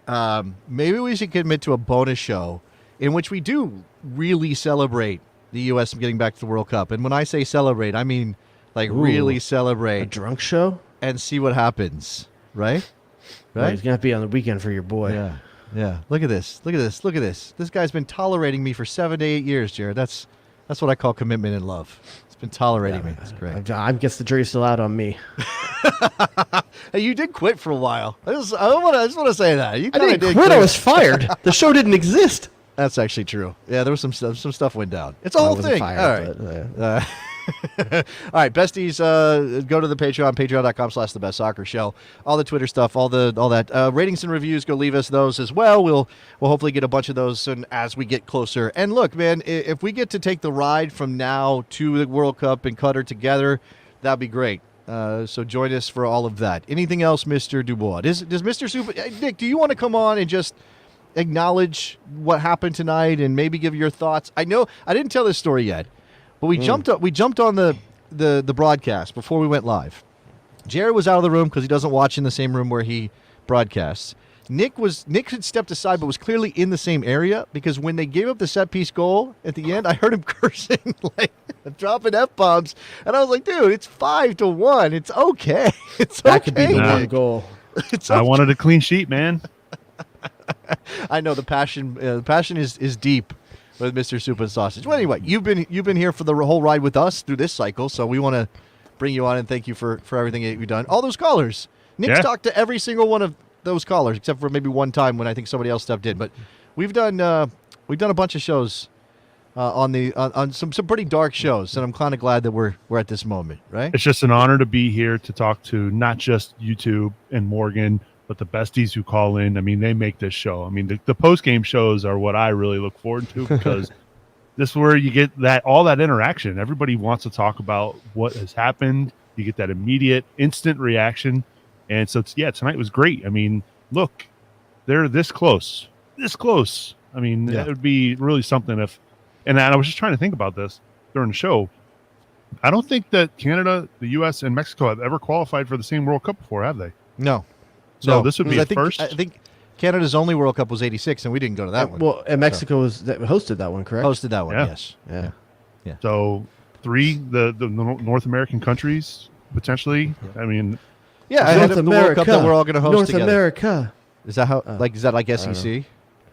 maybe we should commit to a bonus show in which we do really celebrate the U.S. getting back to the World Cup. And when I say celebrate, I mean like really celebrate. A drunk show? And see what happens, right? Well, he's going to be on the weekend for your boy. Yeah. Look at this. This guy's been tolerating me for 7 to 8 years, Jared. That's what I call commitment and love. It's been tolerating me. That's great. I guess the jury's still out on me. Hey, you did quit for a while. I just want to say that. I didn't quit. I was fired. The show didn't exist. That's actually true. Yeah, there was some stuff went down. It's a whole thing. Fired, all right. All right, besties, go to the Patreon, patreon.com/thebestsoccershow. All the Twitter stuff, all that. Ratings and reviews, go leave us those as well. We'll hopefully get a bunch of those soon as we get closer. And look, man, if we get to take the ride from now to the World Cup in Qatar together, that'd be great. So join us for all of that. Anything else, Mr. DuBois? Does Mr. Super Nick, do you want to come on and just acknowledge what happened tonight and maybe give your thoughts? I know I didn't tell this story yet. But we jumped on the broadcast before we went live. Jared was out of the room because he doesn't watch in the same room where he broadcasts. Nick had stepped aside but was clearly in the same area, because when they gave up the set piece goal at the end, I heard him cursing, like dropping F-bombs, and I was like, dude, it's 5-1. It's okay. It's that okay. Could be the one goal. I wanted a clean sheet, man. I know the passion is deep with Mr. Soup and Sausage. Well, anyway, you've been here for the whole ride with us through this cycle, so we want to bring you on and thank you for everything that you've done. All those callers. Nick's talked to every single one of those callers, except for maybe one time when I think somebody else stepped in. But we've done a bunch of shows on some pretty dark shows, and I'm kind of glad that we're at this moment, right? It's just an honor to be here to talk to not just YouTube and Morgan, but the besties who call in. I mean, they make this show. I mean, the post game shows are what I really look forward to because this is where you get all that interaction. Everybody wants to talk about what has happened. You get that immediate, instant reaction, and so tonight was great. I mean, look, they're this close. I mean, that would be really something if. And I was just trying to think about this during the show. I don't think that Canada, the U.S., and Mexico have ever qualified for the same World Cup before, have they? No. So this would be a first. I think Canada's only World Cup was '86, and we didn't go to that one. Well, and Mexico hosted that one, correct? Hosted that one, yes. Yeah. So 3, the North American countries, potentially. Yeah. I mean. Yeah, ahead of the World Cup that we're all going to host North together. America. Is that how? Is that like SEC?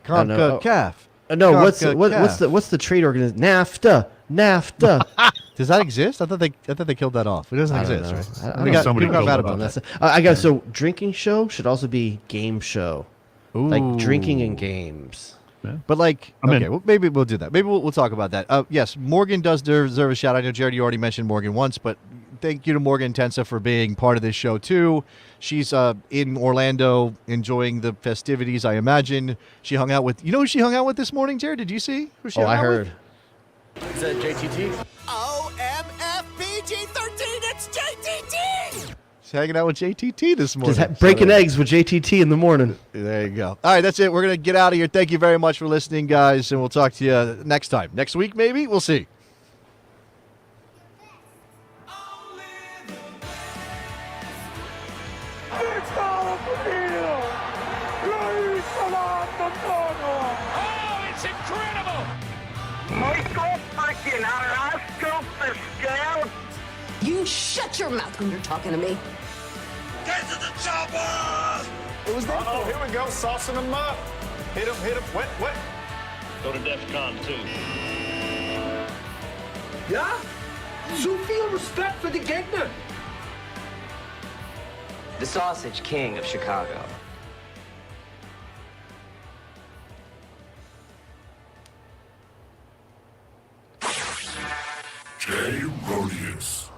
CONCACAF. No, what's the trade organization? NAFTA. Does that exist? I thought they killed that off. It doesn't exist, right? I got somebody got mad about that. So drinking show should also be game show. Ooh. Like drinking and games. Yeah. But well, maybe we'll do that. Maybe we'll talk about that. Yes, Morgan does deserve a shout. I know, Jared, you already mentioned Morgan once, but thank you to Morgan Tensa for being part of this show too. She's in Orlando enjoying the festivities, I imagine. She hung out with, you know who she hung out with this morning, Jared? Did you see who she hung out heard. with? Is that JTT? OMFPG-13, it's JTT! She's hanging out with JTT this morning. Just breaking eggs with JTT in the morning. There you go. All right, that's it. We're going to get out of here. Thank you very much for listening, guys, and we'll talk to you next time. Next week, maybe? We'll see. Oh, it's incredible! Michael freaking Arasco Fiscal! You shut your mouth when you're talking to me. Get to the chopper! It was that. Oh, here we go, saucing them up. Hit him, wet. Go to DEFCON 2. Yeah? So feel respect for the Gegner. The Sausage King of Chicago. Jay Rodius.